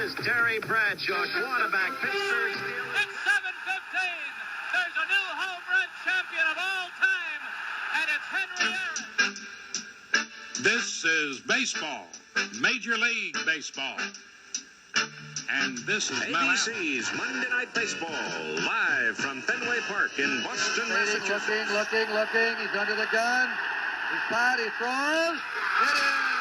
is Terry Bradshaw, quarterback, Pittsburgh Steelers. It's 7:15. There's a new home run champion of all time, and it's Henry Aaron. This is baseball, Major League Baseball. And this is ABC's Monday Night Baseball, live from Fenway Park in Boston, Massachusetts. Looking. He's under the gun. He's flat. He throws. It is.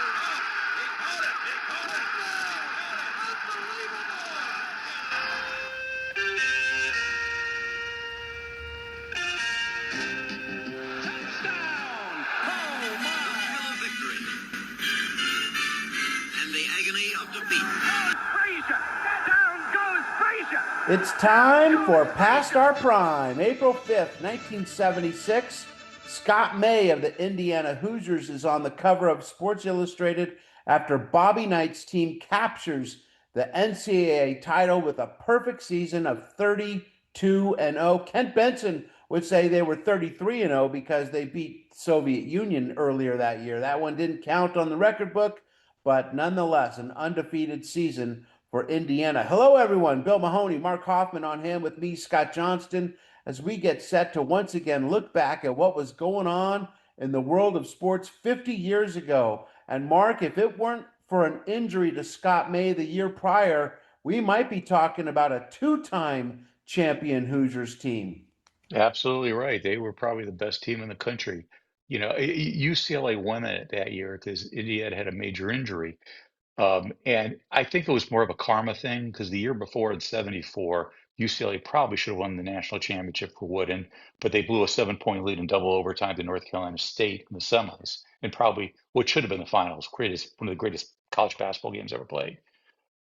It's time for Past Our Prime. April 5th, 1976. Scott May of the Indiana Hoosiers is on the cover of Sports Illustrated after Bobby Knight's team captures the NCAA title with a perfect season of 32-0. Kent Benson would say they were 33-0 because they beat Soviet Union earlier that year. That one didn't count on the record book, but nonetheless, an undefeated season for Indiana. Hello, everyone. Bill Mahoney, Mark Hoffman on hand with me, Scott Johnston, as we get set to once again look back at what was going on in the world of sports 50 years ago. And Mark, if it weren't for an injury to Scott May the year prior, we might be talking about a two-time champion Hoosiers team. Absolutely right. They were probably the best team in the country. You know, UCLA won it that year because Indiana had a major injury. And I think it was more of a karma thing because the year before in '74, UCLA probably should have won the national championship for Wooden, but they blew a 7-point lead in double overtime to North Carolina State in the semis, and probably what should have been the finals, one of the greatest college basketball games ever played.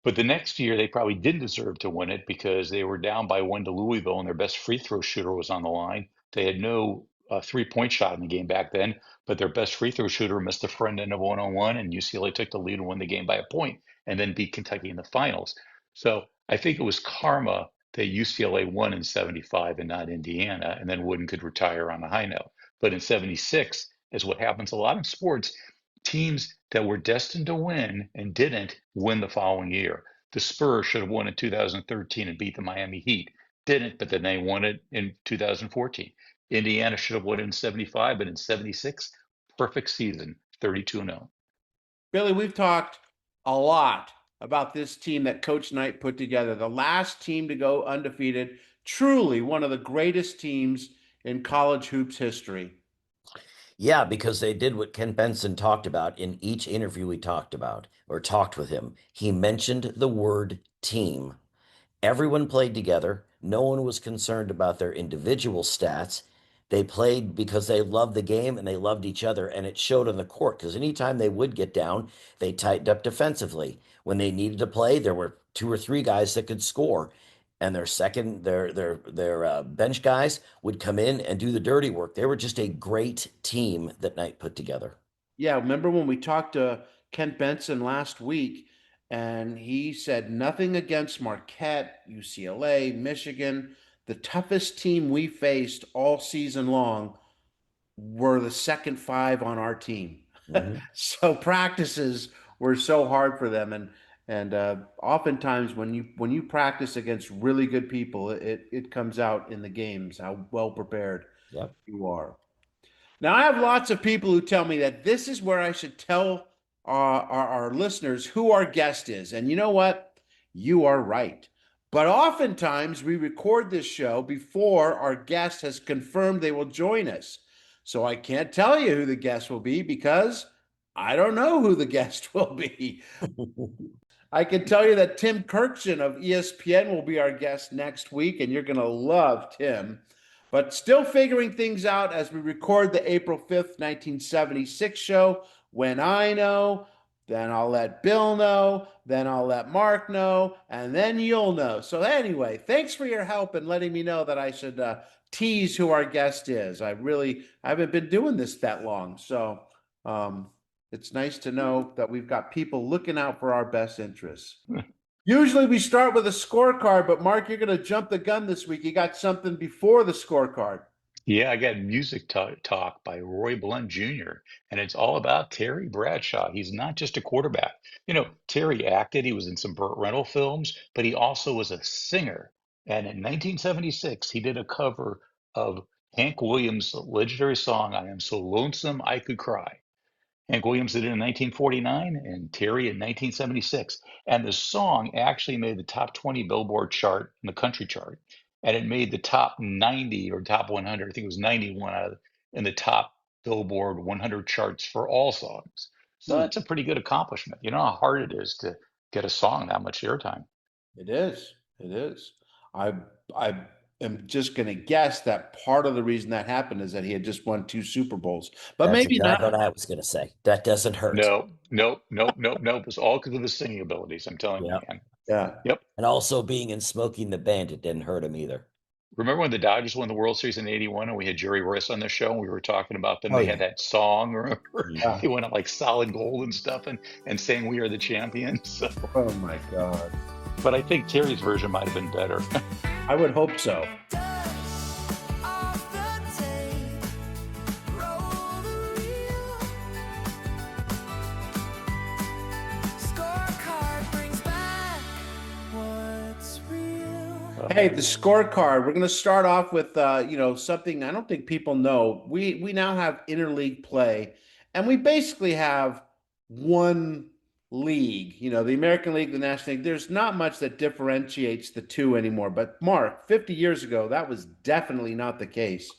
But the next year, they probably didn't deserve to win it because they were down by 1 to Louisville, and their best free throw shooter was on the line. They had no three-point shot in the game back then, but their best free throw shooter missed the front end of 1-on-1, and UCLA took the lead and won the game by a point, and then beat Kentucky in the finals. So I think it was karma that UCLA won in '75 and not Indiana, and then Wooden could retire on a high note. But in '76, as what happens a lot in sports, teams that were destined to win and didn't win the following year. The Spurs should have won in 2013 and beat the Miami Heat. Didn't, but then they won it in 2014. Indiana should have won it in '75, but in '76, perfect season, 32-0. Billy, we've talked a lot about this team that Coach Knight put together, the last team to go undefeated, truly one of the greatest teams in college hoops history. Yeah, because they did what Ken Benson talked about in each interview we talked with him. He mentioned the word team. Everyone played together. No one was concerned about their individual stats. They played because they loved the game and they loved each other, and it showed on the court because anytime they would get down, they tightened up defensively. When they needed to play, there were 2 or 3 guys that could score, and their bench guys would come in and do the dirty work. They were just a great team that Knight put together. Yeah, remember when we talked to Kent Benson last week, and he said nothing against Marquette, UCLA, Michigan. The toughest team we faced all season long were the second 5 on our team. Mm-hmm. So practices were so hard for them, and oftentimes when you practice against really good people, it comes out in the games how well prepared you are. Now, I have lots of people who tell me that this is where I should tell our listeners who our guest is, and you know what? You are right. But oftentimes we record this show before our guest has confirmed they will join us. So I can't tell you who the guest will be because I don't know who the guest will be. I can tell you that Tim Kirkson of ESPN will be our guest next week, and you're going to love Tim. But still figuring things out as we record the April 5th, 1976 show. When I know, then I'll let Bill know, then I'll let Mark know, and then you'll know. So anyway, thanks for your help in letting me know that I should tease who our guest is. I haven't been doing this that long. So it's nice to know that we've got people looking out for our best interests. Usually we start with a scorecard, but Mark, you're going to jump the gun this week. You got something before the scorecard. Yeah, I got Music Talk by Roy Blunt Jr., and it's all about Terry Bradshaw. He's not just a quarterback. Terry acted, he was in some Burt Reynolds films, but he also was a singer. And in 1976, he did a cover of Hank Williams' legendary song, I Am So Lonesome I Could Cry. Hank Williams did it in 1949 and Terry in 1976. And the song actually made the top 20 Billboard chart in the country chart. And it made the top 90 or top 100. I think it was 91 in the top Billboard 100 charts for all songs. So Hmm. that's a pretty good accomplishment. You know how hard it is to get a song that much airtime. It is. It is. I I am just going to guess that part of the reason that happened is that he had just won 2 Super Bowls, but That's maybe exactly not. what I was going to say. That doesn't hurt. No, nope, nope, nope, nope. It's all because of the singing abilities. I'm telling you, Yeah. man. Yeah. Yep. And also being in Smoking the Bandit didn't hurt him either. Remember when the Dodgers won the World Series in '81 and we had Jerry Royce on the show and we were talking about them? Oh They yeah. had that song, remember? Yeah. They went on like solid gold and stuff and saying we are the champions. So, Oh my God. but I think Terry's version might have been better. I would hope so. Hey, the scorecard. We're going to start off with something I don't think people know. We now have interleague play, and we basically have one league. The American League, the National League. There's not much that differentiates the two anymore. But Mark, 50 years ago, that was definitely not the case.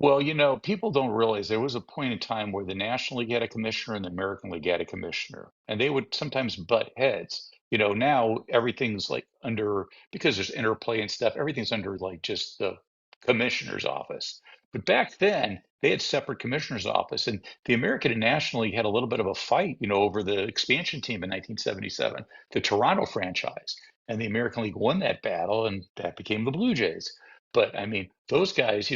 Well, people don't realize there was a point in time where the National League had a commissioner and the American League had a commissioner, and they would sometimes butt heads. Now everything's like under, because there's interplay and stuff, everything's under like just the commissioner's office. But back then, they had separate commissioner's office, and the American and National League had a little bit of a fight, over the expansion team in 1977, the Toronto franchise. And the American League won that battle, and that became the Blue Jays. But I mean, those guys,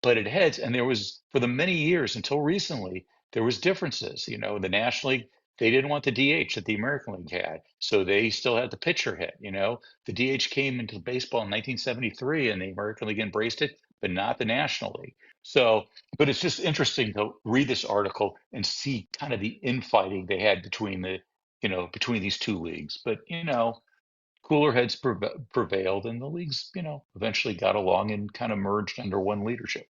butted heads, and there was for the many years until recently, there was differences. The National League, they didn't want the DH that the American League had, so they still had the pitcher hit. The DH came into baseball in 1973, and the American League embraced it, but not the National League. So, but it's just interesting to read this article and see kind of the infighting they had between these two leagues. But cooler heads prevailed, and the leagues, eventually got along and kind of merged under one leadership.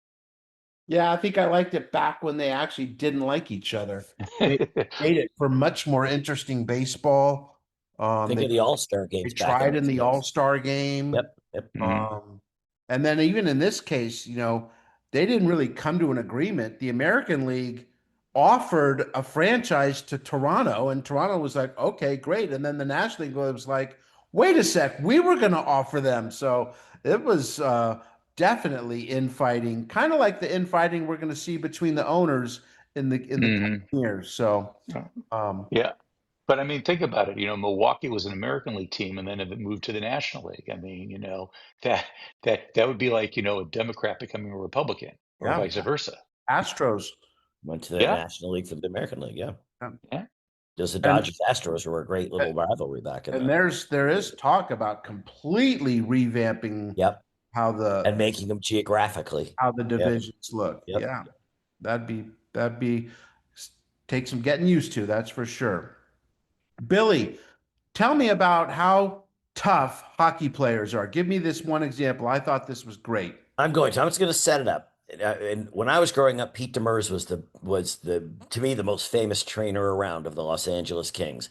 Yeah, I think I liked it back when they actually didn't like each other. Made it for much more interesting baseball. Think They of the All-Star they games back in tried in those the days. All-Star game. Yep. Yep. Mhm. And then even in this case, they didn't really come to an agreement. The American League offered a franchise to Toronto, and Toronto was like, okay, great. And then the National League was like, wait a sec, we were going to offer them. So it was definitely infighting, kind of like the infighting we're going to see between the owners in the coming Mhm. years. So Yeah. But I mean, think about it. Milwaukee was an American League team, and then it moved to the National League. I mean, that that would be like, a Democrat becoming a Republican, or yeah, vice versa. Astros. Went to the Yeah, National League for the American League. Yeah. Yeah. yeah. Because the And Dodgers Astros were a great little rivalry back in and the. there is talk about completely revamping Yep. how And making them geographically. the Yep. divisions look. Yep. Yeah, that'd be take some getting used to, that's for sure. Billy, tell me about how tough hockey players are. Give me this one example. I thought this was great. I'm just going to set it up. And when I was growing up, Pete Demers was to me the most famous trainer around of the Los Angeles Kings.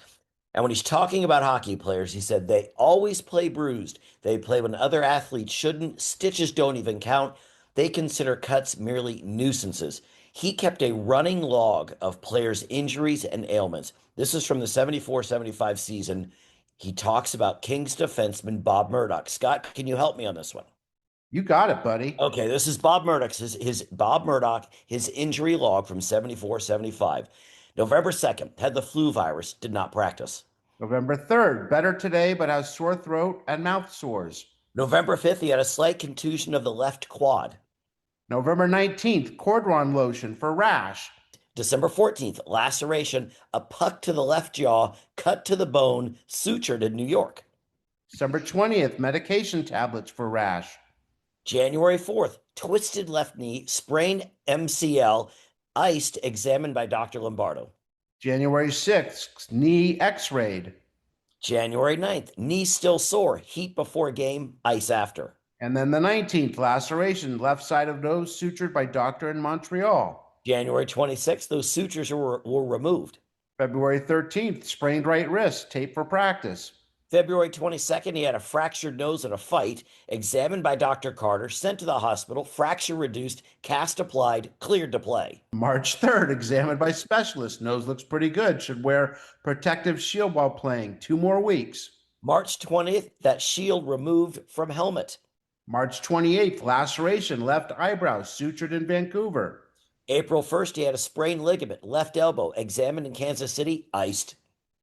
And when he's talking about hockey players, he said they always play bruised. They play when other athletes shouldn't. Stitches don't even count. They consider cuts merely nuisances. He kept a running log of players' injuries and ailments. This is from the 74-75 season. He talks about Kings defenseman Bob Murdoch. Scott, can you help me on this one? You got it, buddy. Okay, this is Bob Murdoch's his Bob Murdoch, his injury log from 74-75. November 2nd, had the flu virus, did not practice. November 3rd, better today, but has sore throat and mouth sores. November 5th, he had a slight contusion of the left quad. November 19th, Cordron lotion for rash. December 14th, laceration, a puck to the left jaw, cut to the bone, sutured in New York. December 20th, medication tablets for rash. January 4th, twisted left knee, sprained MCL, iced, examined by Dr. Lombardo. January 6th, knee x-rayed. January 9th, knee still sore, heat before game, ice after. And then the 19th, laceration, left side of nose sutured by doctor in Montreal. January 26th, those sutures were removed. February 13th, sprained right wrist, tape for practice. February 22nd, he had a fractured nose in a fight, examined by Dr. Carter, sent to the hospital, fracture reduced, cast applied, cleared to play. March 3rd, examined by specialist. Nose looks pretty good. Should wear protective shield while playing. 2 more weeks. March 20th, that shield removed from helmet. March 28th, laceration, left eyebrow, sutured in Vancouver. April 1st, he had a sprained ligament, left elbow, examined in Kansas City, iced.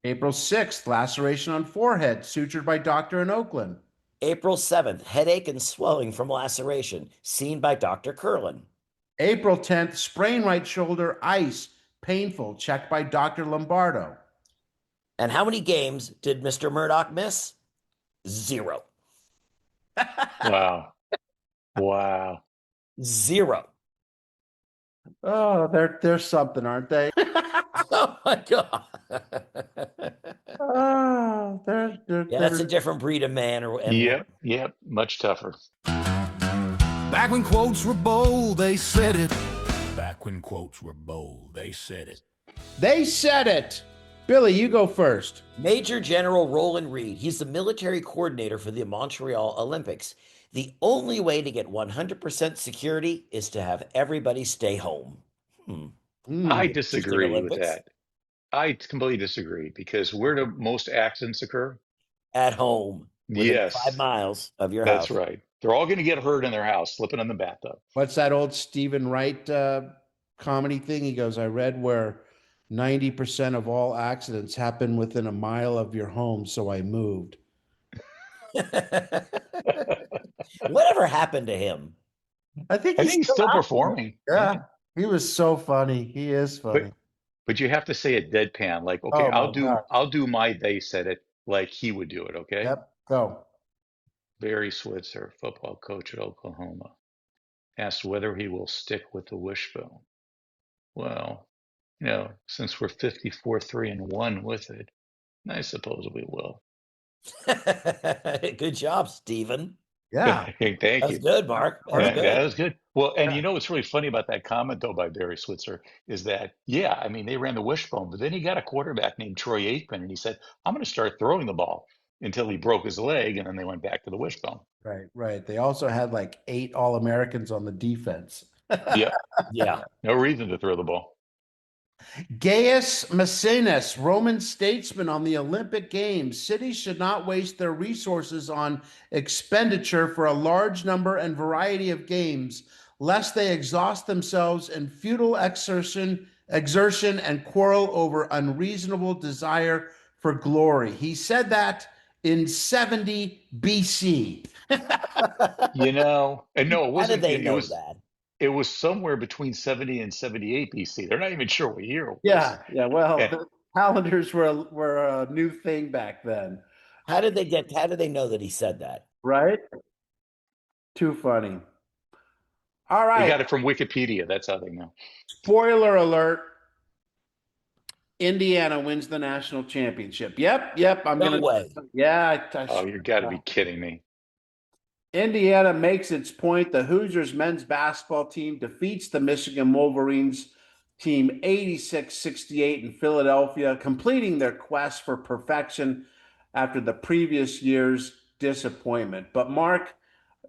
April 6th, laceration on forehead, sutured by doctor in Oakland. April 7th, headache and swelling from laceration, seen by Dr. Curlin. April 10th, sprain right shoulder, ice, painful, checked by Dr. Lombardo. And how many games did Mr. Murdoch miss? 0. Wow. Wow. 0. Oh, they're something, aren't they? Oh my God. Oh, Yeah, that's a different breed of man. Yep. Much tougher. Back when quotes were bold, they said it. Back when quotes were bold, they said it. They said it. Billy, you go first. Major General Roland Reed. He's the military coordinator for the Montreal Olympics. The only way to get 100% security is to have everybody stay home. I disagree with Olympics. that. I completely disagree because where do most accidents occur? At home. Within Yes. 5 miles of your house. That's right. They're all going to get hurt in their house, slipping in the bathtub. What's that old Stephen Wright comedy thing? He goes, I read where 90% of all accidents happen within a mile of your home, so I moved. Whatever happened to him? I think he's still out there. performing. Yeah. He was so funny. He is funny. But you have to say it deadpan, like, okay, I'll do my they said it like he would do it, okay? Yep. Go. Barry Switzer, football coach at Oklahoma, asked whether he will stick with the wishbone. Well, since we're 54-3-1 with it, I suppose we will. Good job, Stephen. Yeah. Thank That was you. good, Mark. That was good. Well, and what's really funny about that comment, though, by Barry Switzer is that, they ran the wishbone, but then he got a quarterback named Troy Aikman, and he said, I'm going to start throwing the ball until he broke his leg, and then they went back to the wishbone. Right. They also had like 8 All-Americans on the defense. Yeah. No reason to throw the ball. Gaius Maecenas, Roman statesman on the Olympic Games. Cities should not waste their resources on expenditure for a large number and variety of games, lest they exhaust themselves in futile exertion and quarrel over unreasonable desire for glory. He said that in 70 BC. And no, it wasn't. How did they know that? It was somewhere between 70 and 78 BC. They're not even sure what year it was. Yeah. Well, the calendars were a new thing back then. How did they know that he said that? Right? Too funny. All right. They got it from Wikipedia. That's how they know. Spoiler alert. Indiana wins the national championship. Yep. No way. Yeah. You got to be kidding me. Indiana makes its point. The Hoosiers men's basketball team defeats the Michigan Wolverines team 86-68 in Philadelphia, completing their quest for perfection after the previous year's disappointment. But Mark,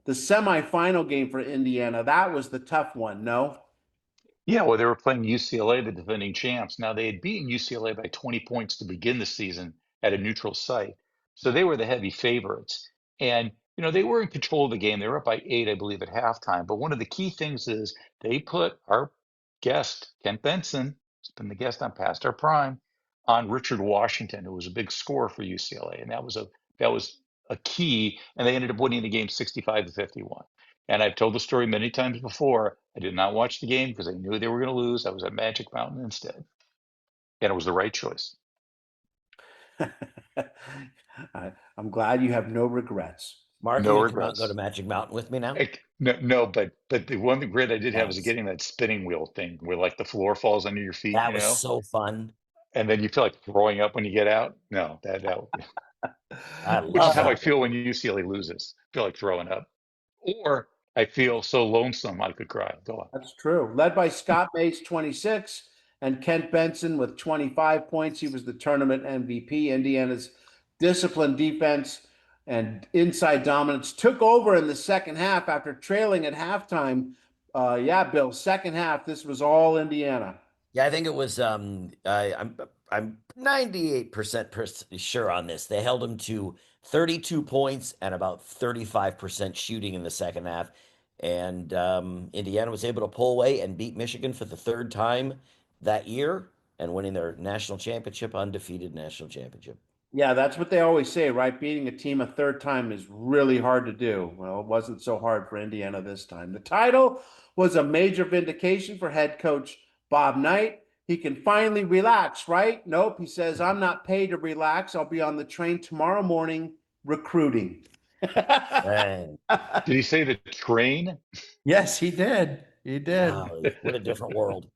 the semifinal game for Indiana, that was the tough one, no? Yeah, well, they were playing UCLA, the defending champs. Now, they had beaten UCLA by 20 points to begin the season at a neutral site. So they were the heavy favorites. And, they were in control of the game. They were up by 8, I believe, at halftime. But one of the key things is they put our guest, Kent Benson, who's been the guest on Past Our Prime, on Richard Washington, who was a big scorer for UCLA. And that was a key. And they ended up winning the game 65-51. And I've told the story many times before. I did not watch the game because I knew they were going to lose. I was at Magic Mountain instead. And it was the right choice. I'm glad you have no regrets. Mark, are No you gonna come out and go to regrets. Magic Mountain with me now? No, but the one regret I did have is Yes. getting that spinning wheel thing where like the floor falls under your feet, That was so fun. and then you feel like throwing up when you get out. No, I which is love how I that feel one. when UCLA loses. I feel like throwing up, or I feel so lonesome I could cry. Go on. That's true. Led by Scott Mace, 26, and Kent Benson with 25 points. He was the tournament MVP. Indiana's disciplined defense and inside dominance took over in the second half after trailing at halftime. Yeah, Bill, second half, this was all Indiana. Yeah, I think it was I'm 98% sure on this. They held him to 32 points and about 35% shooting in the second half. And Indiana was able to pull away and beat Michigan for the third time that year and winning their national championship, undefeated national championship. Yeah, that's what they always say, right? Beating a team a third time is really hard to do. Well, it wasn't so hard for Indiana this time. The title was a major vindication for head coach Bob Knight. He can finally relax, right? Nope. He says, I'm not paid to relax. I'll be on the train tomorrow morning recruiting. And Did he say the train? Yes, he did. He did. golly, what a different world.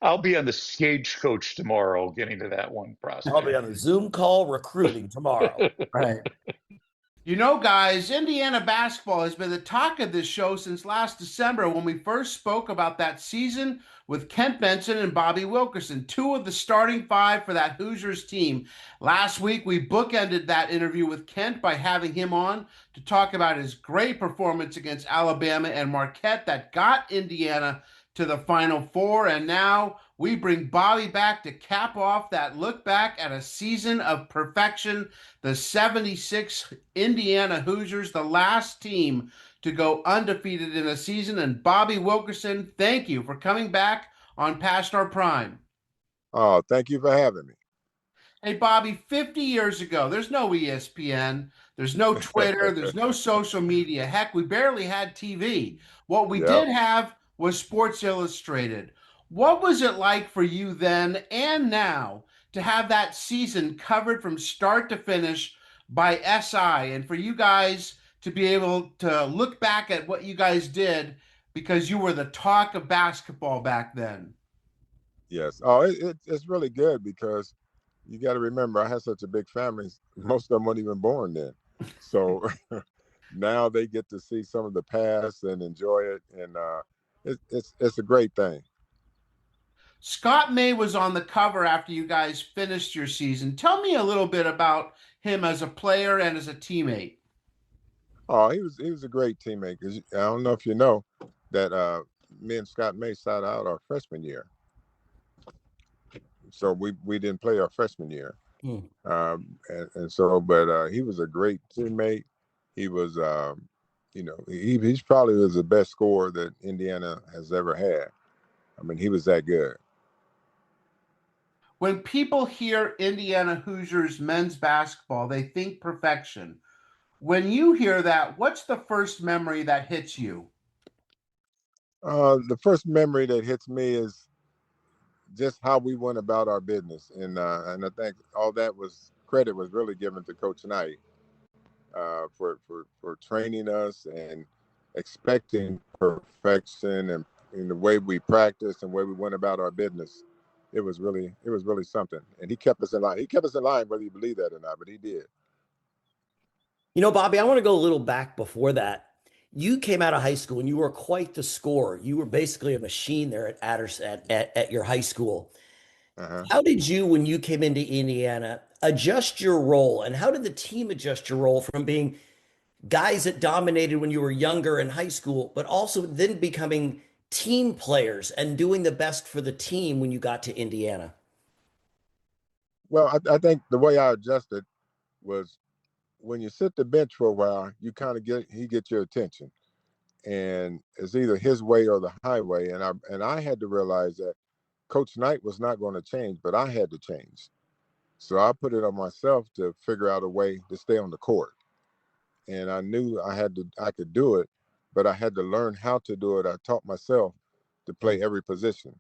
I'll be on the stagecoach tomorrow, getting to that one I'll be prospect. on the Zoom call recruiting tomorrow. Right. You know, guys, Indiana basketball has been the talk of this show since last December when we first spoke about that season with Kent Benson and Bobby Wilkerson, two of the starting five for that Hoosiers team. Last week, we bookended that interview with Kent by having him on to talk about his great performance against Alabama and Marquette that got Indiana to the Final Four. And now we bring Bobby back to cap off that look back at a season of perfection. The 76 Indiana Hoosiers, the last team to go undefeated in a season. And Bobby Wilkerson, thank you for coming back on Past Our Prime. Oh, thank you for having me. Hey, Bobby, 50 years ago, there's no ESPN, there's no Twitter, there's no social media. Heck, we barely had TV. What we Yep. did have was Sports Illustrated. What was it like for you then and now to have that season covered from start to finish by SI and for you guys to be able to look back at what you guys did because you were the talk of basketball back then? Yes. Oh, it's really good because you got to remember I had such a big family. Most of them weren't even born then. So now they get to see some of the past and enjoy it. And it's a great thing. Scott May was on the cover after you guys finished your season. Tell me a little bit about him as a player and as a teammate. Oh, he was a great teammate. 'Cause I don't know if you know that me and Scott May sat out our freshman year. So we didn't play our freshman year. And so, but he was a great teammate. He was, he's probably was the best scorer that Indiana has ever had. I mean, he was that good. When people hear Indiana Hoosiers men's basketball, they think perfection. When you hear that, what's the first memory that hits you? The first memory that hits me is just how we went about our business, and I think all that was credit was really given to Coach Knight for training us and expecting perfection and in the way we practiced and the way we went about our business. It was really something, and he kept us in line. He kept us in line, whether you believe that or not, but he did. You know, Bobby, I want to go a little back before that. You came out of high school and you were quite the scorer. You were basically a machine there at your high school. Uh-huh. How did you, when you came into Indiana, adjust your role? And how did the team adjust your role from being guys that dominated when you were younger in high school, but also then becoming team players and doing the best for the team when you got to Indiana? Well, I think the way I adjusted was when you sit the bench for a while, you kind of he gets your attention, and it's either his way or the highway. And I had to realize that Coach Knight was not going to change, but I had to change. So I put it on myself to figure out a way to stay on the court. And I knew I could do it, but I had to learn how to do it. I taught myself to play every position,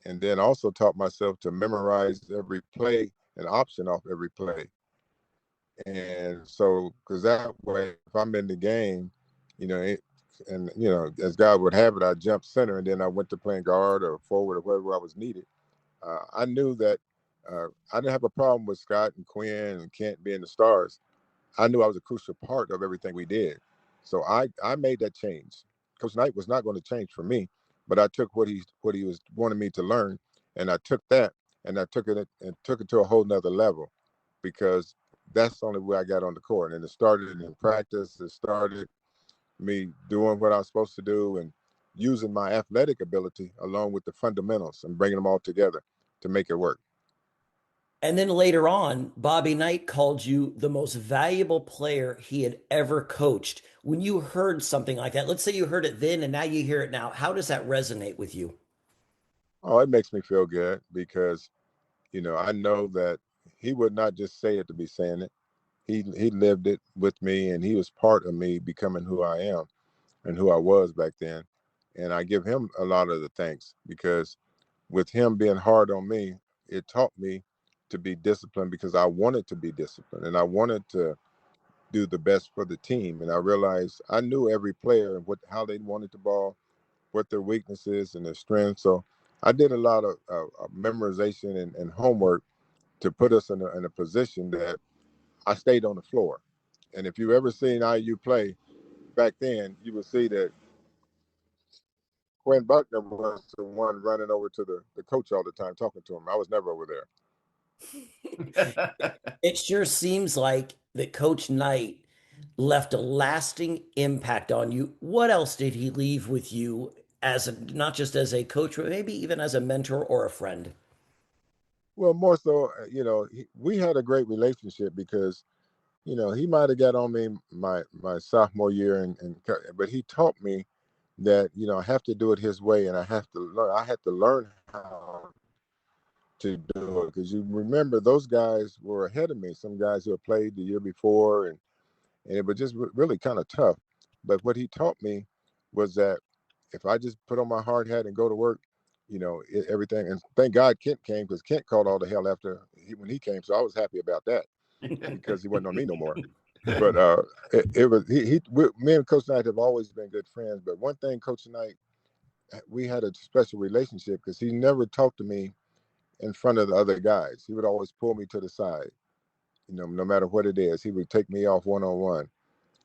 and then also taught myself to memorize every play and option off every play. And so, because that way, if I'm in the game, as God would have it, I jumped center, and then I went to playing guard or forward or wherever I was needed. I knew that I didn't have a problem with Scott and Quinn and Kent being the stars. I knew I was a crucial part of everything we did. So I made that change. Coach Knight was not going to change for me, but I took what he was wanting me to learn, and I took that and I took it to a whole nother level, because that's the only way I got on the court. And it started in practice. It started me doing what I was supposed to do and using my athletic ability along with the fundamentals and bringing them all together to make it work. And then later on, Bobby Knight called you the most valuable player he had ever coached. When you heard something like that, let's say you heard it then and now you hear it now, how does that resonate with you? Oh, it makes me feel good because, I know that he would not just say it to be saying it. He lived it with me, and he was part of me becoming who I am and who I was back then. And I give him a lot of the thanks, because with him being hard on me, it taught me to be disciplined, because I wanted to be disciplined and I wanted to do the best for the team. And I realized I knew every player and how they wanted the ball, what their weaknesses and their strengths. So I did a lot of memorization and homework to put us in a position that I stayed on the floor. And if you ever seen IU play back then, you would see that Quinn Buckner was the one running over to the coach all the time, talking to him. I was never over there. It sure seems like that Coach Knight left a lasting impact on you. What else did he leave with you not just as a coach, but maybe even as a mentor or a friend? Well, more so, we had a great relationship because, he might have got on me my sophomore year, but he taught me that, I have to do it his way, and I had to learn how to do it, because you remember those guys were ahead of me, some guys who had played the year before, and it was just really kind of tough. But what he taught me was that if I just put on my hard hat and go to work, everything. And thank God Kent came, because Kent caught all the hell when he came. So I was happy about that, because he wasn't on me no more. But me and Coach Knight have always been good friends. But one thing, Coach Knight, we had a special relationship because he never talked to me in front of the other guys. He would always pull me to the side, no matter what it is. He would take me off one-on-one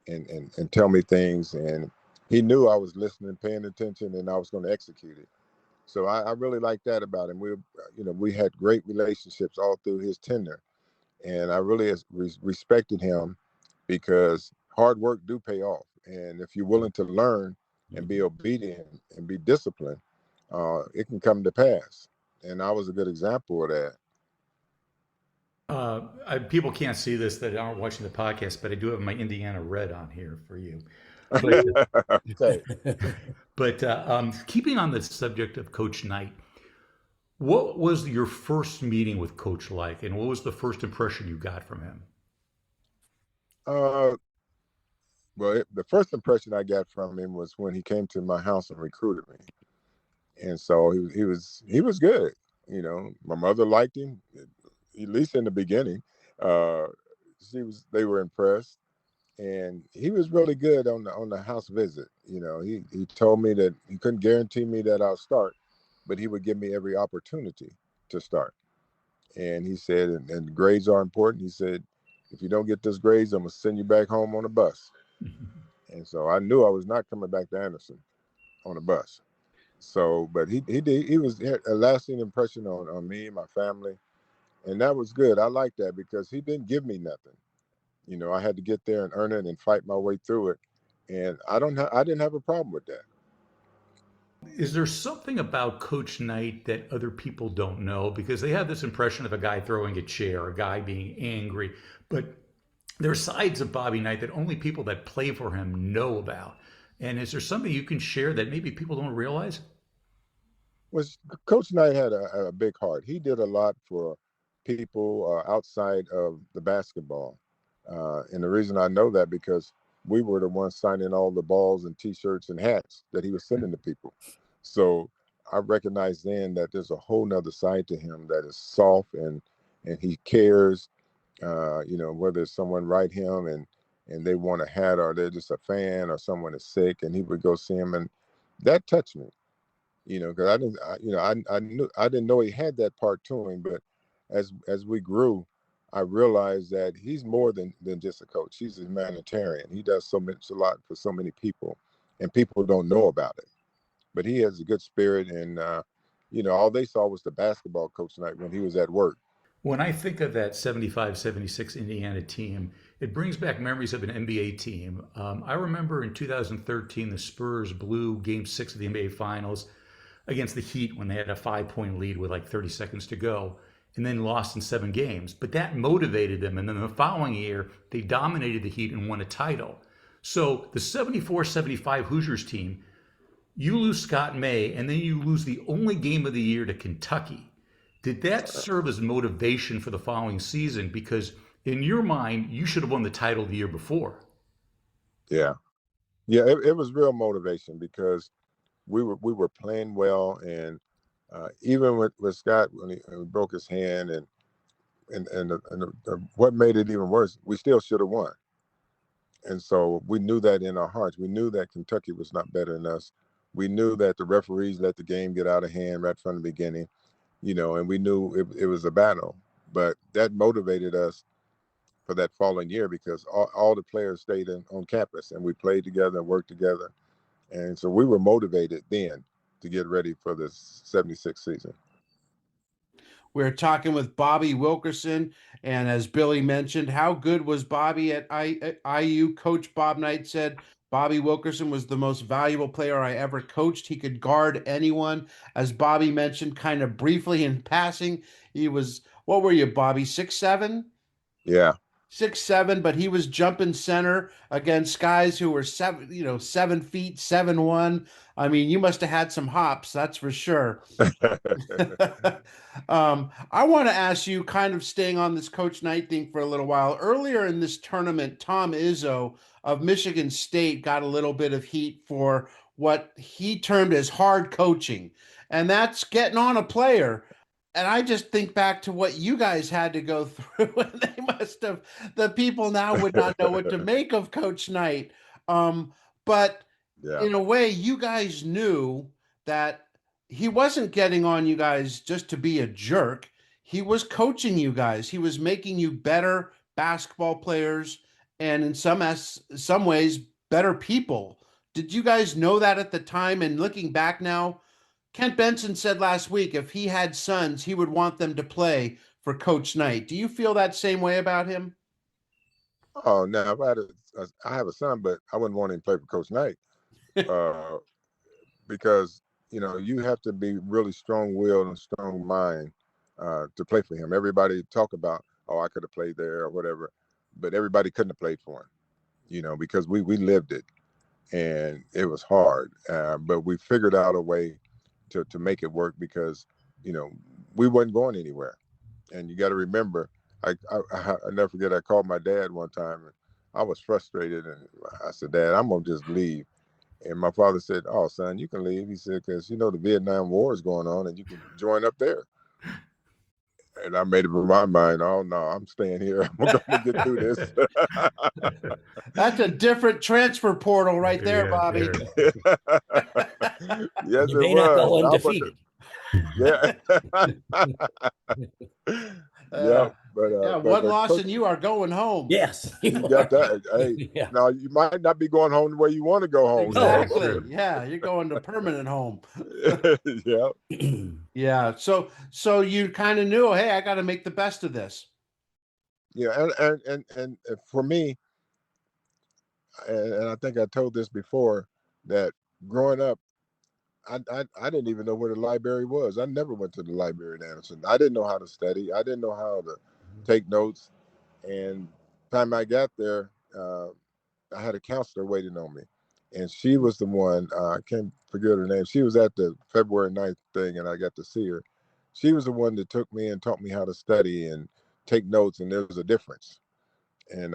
and tell me things. And he knew I was listening, paying attention, and I was going to execute it. So I really like that about him. We had great relationships all through his tenure, and I really respected him, because hard work do pay off. And if you're willing to learn and be obedient and be disciplined, it can come to pass. And I was a good example of that. People can't see this that aren't watching the podcast, but I do have my Indiana red on here for you. Okay. But keeping on the subject of Coach Knight, what was your first meeting with Coach like, and what was the first impression you got from him? The first impression I got from him was when he came to my house and recruited me, and so he was good. My mother liked him, at least in the beginning. They were impressed, and he was really good on the house visit. He told me that he couldn't guarantee me that I'll start, but he would give me every opportunity to start. And he said, and grades are important. He said, if you don't get those grades, I'm gonna send you back home on a bus. And so I knew I was not coming back to Anderson on a bus. So, but he was a lasting impression on me and my family, and that was good. I like that, because he didn't give me nothing. I had to get there and earn it and fight my way through it, and I didn't have a problem with that. Is there something about Coach Knight that other people don't know? Because they have this impression of a guy throwing a chair, a guy being angry, but there are sides of Bobby Knight that only people that play for him know about. And is there something you can share that maybe people don't realize? Coach Knight had a big heart. He did a lot for people outside of the basketball. And the reason I know that, because we were the ones signing all the balls and T-shirts and hats that he was sending to people. So I recognized then that there's a whole nother side to him that is soft, and he cares. Whether someone write him and they want a hat, or they're just a fan, or someone is sick, and he would go see him, and that touched me. Because I didn't know he had that part to him, but as we grew, I realized that he's more than just a coach. He's a humanitarian. He does a lot for so many people, and people don't know about it. But he has a good spirit, and all they saw was the basketball coach night when he was at work. When I think of that 75-76 Indiana team, it brings back memories of an NBA team. I remember in 2013, the Spurs blew Game 6 of the NBA Finals against the Heat when they had a 5-point lead with like 30 seconds to go, and then lost in 7 games. But that motivated them. And then the following year, they dominated the Heat and won a title. So the 74-75 Hoosiers team, you lose Scott May, and then you lose the only game of the year to Kentucky. Did that serve as motivation for the following season? Because in your mind, you should have won the title the year before. Yeah. It was real motivation, because we were playing well, and even with Scott when he broke his hand, and what made it even worse, we still should have won. And so we knew that in our hearts. We knew that Kentucky was not better than us. We knew that the referees let the game get out of hand right from the beginning. And we knew it was a battle, but that motivated us for that following year, because all the players stayed on campus, and we played together and worked together. And so we were motivated then to get ready for this 76 season. We're talking with Bobby Wilkerson, and as Billy mentioned, how good was Bobby at IU? Coach Bob Knight said Bobby Wilkerson was the most valuable player I ever coached. He could guard anyone. As Bobby mentioned kind of briefly in passing, he was, what were you, Bobby, 6'7"? Yeah. 6'7", but he was jumping center against guys who were 7 feet, 7'1". I mean, you must have had some hops, that's for sure. I want to ask you, kind of staying on this Coach Knight thing for a little while. Earlier in this tournament, Tom Izzo of Michigan State got a little bit of heat for what he termed as hard coaching, and that's getting on a player. And I just think back to what you guys had to go through, and they must have, the people now would not know what to make of Coach Knight. But Yeah. in a way, you guys knew that he wasn't getting on you guys just to be a jerk. He was coaching you guys. He was making you better basketball players, and in some ways, better people. Did you guys know that at the time? And looking back now, Kent Benson said last week if he had sons, he would want them to play for Coach Knight. Do you feel that same way about him? Oh, now if I have a son, but I wouldn't want him to play for Coach Knight, because you have to be really strong-willed and strong mind to play for him. Everybody talk about, oh, I could have played there or whatever, but everybody couldn't have played for him, because we lived it, and it was hard, but we figured out a way to make it work, because we wasn't going anywhere. And you got to remember, I never forget, I called my dad one time, and I was frustrated, and I said, Dad, I'm gonna just leave. And my father said, oh, son, you can leave. He said, because the Vietnam War is going on, and you can join up there. And I made up in my mind, oh no, I'm staying here. I'm gonna get through this. That's a different transfer portal right there, Bobby. Yes, You it may not go was. undefeated. Yeah. Yeah, yeah, one loss and you are going home. Yes. you got that. Hey, Yeah. now you might not be going home the way you want to go home. Exactly. Yeah, you're going to permanent home. Yeah. Yeah. So you kind of knew, hey, I got to make the best of this. Yeah, and for me, and I think I told this before, that growing up, I didn't even know where the library was. I never went to the library in Anderson. I didn't know how to study. I didn't know how to take notes. And time I got there, I had a counselor waiting on me, and she was the one. I can't forget her name. She was at the February 9th thing, and I got to see her. She was the one that took me and taught me how to study and take notes, and there was a difference. And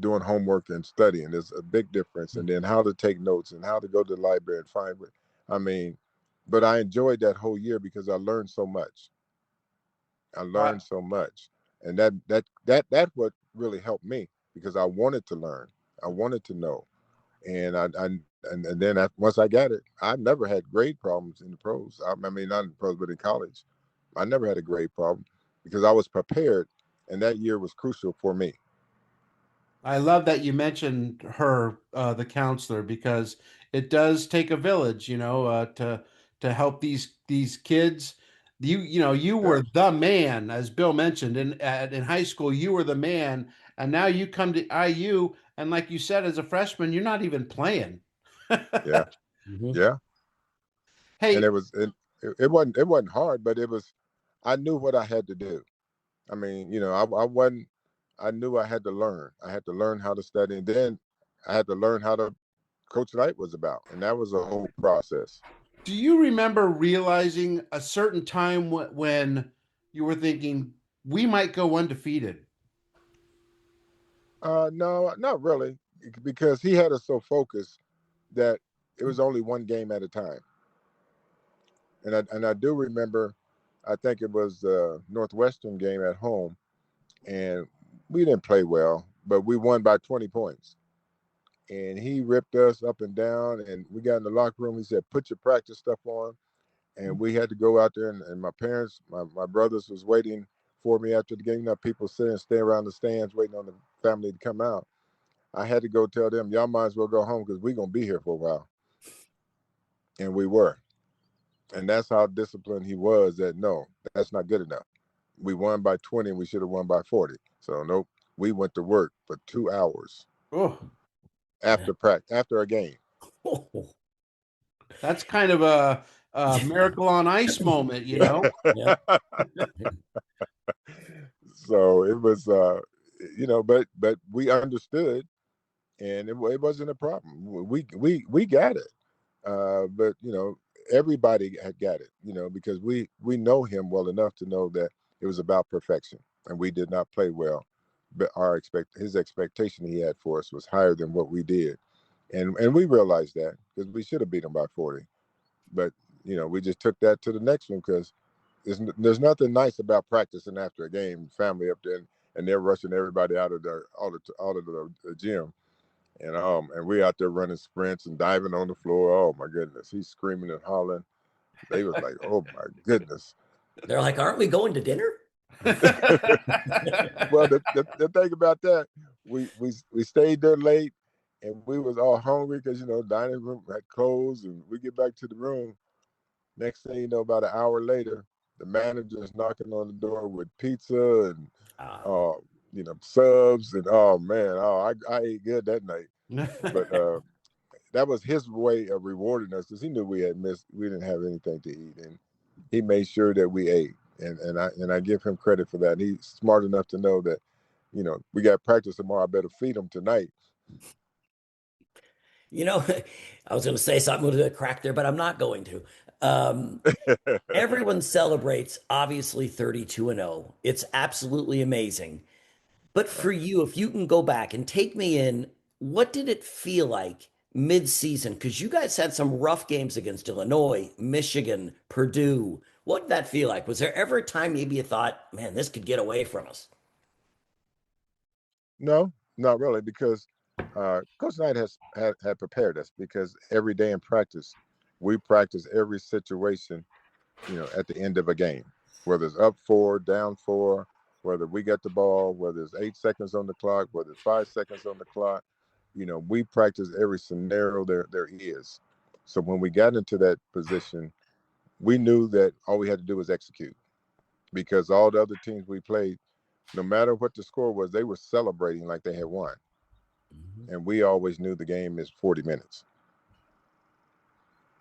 doing homework and studying, there's a big difference. And then how to take notes and how to go to the library and find it. I mean, but I enjoyed that whole year because I learned so much. I learned so much. And that what really helped me, because I wanted to learn, I wanted to know, and then once I got it, I never had grade problems in the pros. I mean, not in the pros, but in college, I never had a grade problem because I was prepared, and that year was crucial for me. I love that you mentioned her, the counselor, because it does take a village, to help these kids. You Yeah, were the man, as Bill mentioned in high school. You were the man, and now you come to IU, and like you said, as a freshman, you're not even playing. yeah, Mhm. yeah. And Hey, it wasn't hard, but it was. I knew what I had to do. I mean, I wasn't. I knew I had to learn. I had to learn how to study, and then I had to learn how to Coach Knight was about, and that was a whole process. do you remember realizing a certain time when you were thinking we might go undefeated? No, not really, because he had us so focused that it was only one game at a time. And I do remember, I think it was the Northwestern game at home, and we didn't play well, but we won by 20 points. And he ripped us up and down, and we got in the locker room. He said, "Put your practice stuff on," and we had to go out there. And my parents, my brothers, was waiting for me after the game. People stay around the stands waiting on the family to come out. I had to go tell them, "Y'all might as well go home because we're gonna be here for a while," and we were. And that's how disciplined he was. That no, that's not good enough. We won by 20, and we should have won by 40. So nope, we went to work for 2 hours Oh, after a game. that's kind of a miracle on ice moment, you know? Yeah. So it was, but we understood, and it wasn't a problem. We got it, but everybody had got it, because we know him well enough to know that it was about perfection, and we did not play well. But his expectation he had for us was higher than what we did, and we realized that because we should have beat him by 40. But we just took that to the next one because there's nothing nice about practicing after a game, family up there, and they're rushing everybody out of the gym, and we out there running sprints and diving on the floor. Oh my goodness, he's screaming and hollering. They was like, oh my goodness. They're like, aren't we going to dinner? Well, the thing about that, we stayed there late, and we was all hungry because dining room had closed, and we get back to the room. Next thing you know, about an hour later, the manager is knocking on the door with pizza and Ah. subs, and oh man, I ate good that night. But that was his way of rewarding us because he knew we didn't have anything to eat, and he made sure that we ate. And I give him credit for that. And he's smart enough to know that, we got practice tomorrow. I better feed him tonight. You know, I was going to say something with a crack there, but I'm not going to. Everyone celebrates, obviously, 32-0. It's absolutely amazing. But for you, if you can go back and take me in, what did it feel like mid-season? Because you guys had some rough games against Illinois, Michigan, Purdue. What did that feel like? Was there ever a time maybe you thought, man, this could get away from us? No, not really, because Coach Knight had prepared us, because every day in practice, we practice every situation, at the end of a game, whether it's up 4, down 4, whether we get the ball, whether it's 8 seconds on the clock, whether it's 5 seconds on the clock. We practice every scenario there is. So when we got into that position, we knew that all we had to do was execute, because all the other teams we played, no matter what the score was, they were celebrating like they had won. Mhm. And we always knew the game is 40 minutes.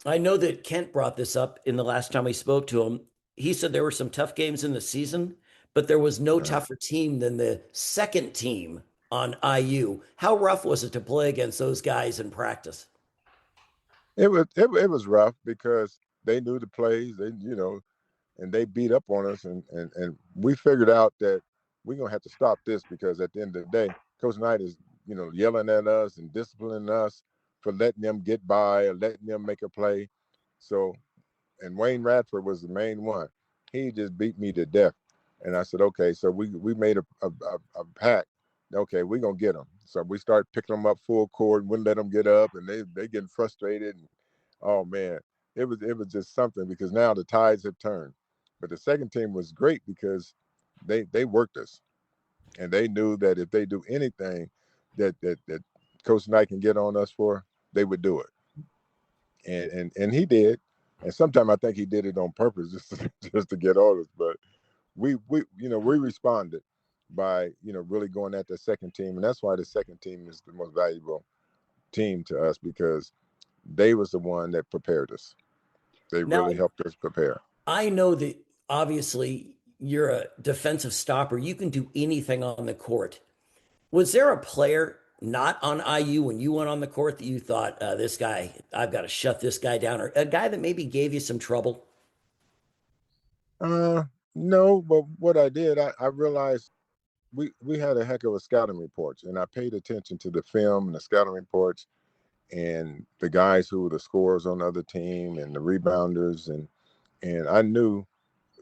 I know that Kent brought this up in the last time we spoke to him. He said there were some tough games in the season, but there was no Uh, tougher team than the second team on IU. How rough was it to play against those guys in practice? it was rough because they knew the plays, and they beat up on us, and we figured out that we're gonna have to stop this, because at the end of the day, Coach Knight is yelling at us and disciplining us for letting them get by or letting them make a play. So, and Wayne Radford was the main one. He just beat me to death And I said, okay, so we made a pact. Okay, we're gonna get them. So we start picking them up full court and wouldn't let them get up, and they getting frustrated. And oh man, it was just something, because now the tides have turned. But the second team was great because they worked us, and they knew that if they do anything that Coach Knight can get on us for, they would do it. And he did. And sometimes I think he did it on purpose just to get on us. But we responded by really going at the second team, and that's why the second team is the most valuable team to us, because they was the one that prepared us. They Now, really helped us prepare. I know that obviously you're a defensive stopper. You can do anything on the court. Was there a player not on IU when you went on the court that you thought, this guy, I've got to shut this guy down, or a guy that maybe gave you some trouble? No, but what I did, I realized we had a heck of a scouting reports, and I paid attention to the film and the scouting reports and the guys who were the scorers on the other team and the rebounders, and I knew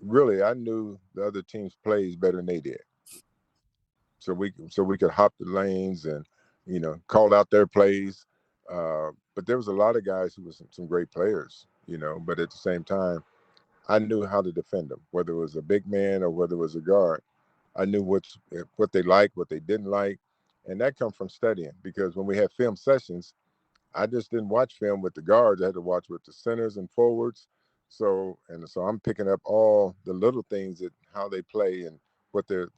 the other team's plays better than they did. So we could hop the lanes and call out their plays. But there was a lot of guys who were some great players, but at the same time, I knew how to defend them, whether it was a big man or whether it was a guard. I knew what they liked, what they didn't like, and that comes from studying. Because when we had film sessions, I just didn't watch film with the guards. I had to watch with the centers and forwards. So I'm picking up all the little things, that how they play and what their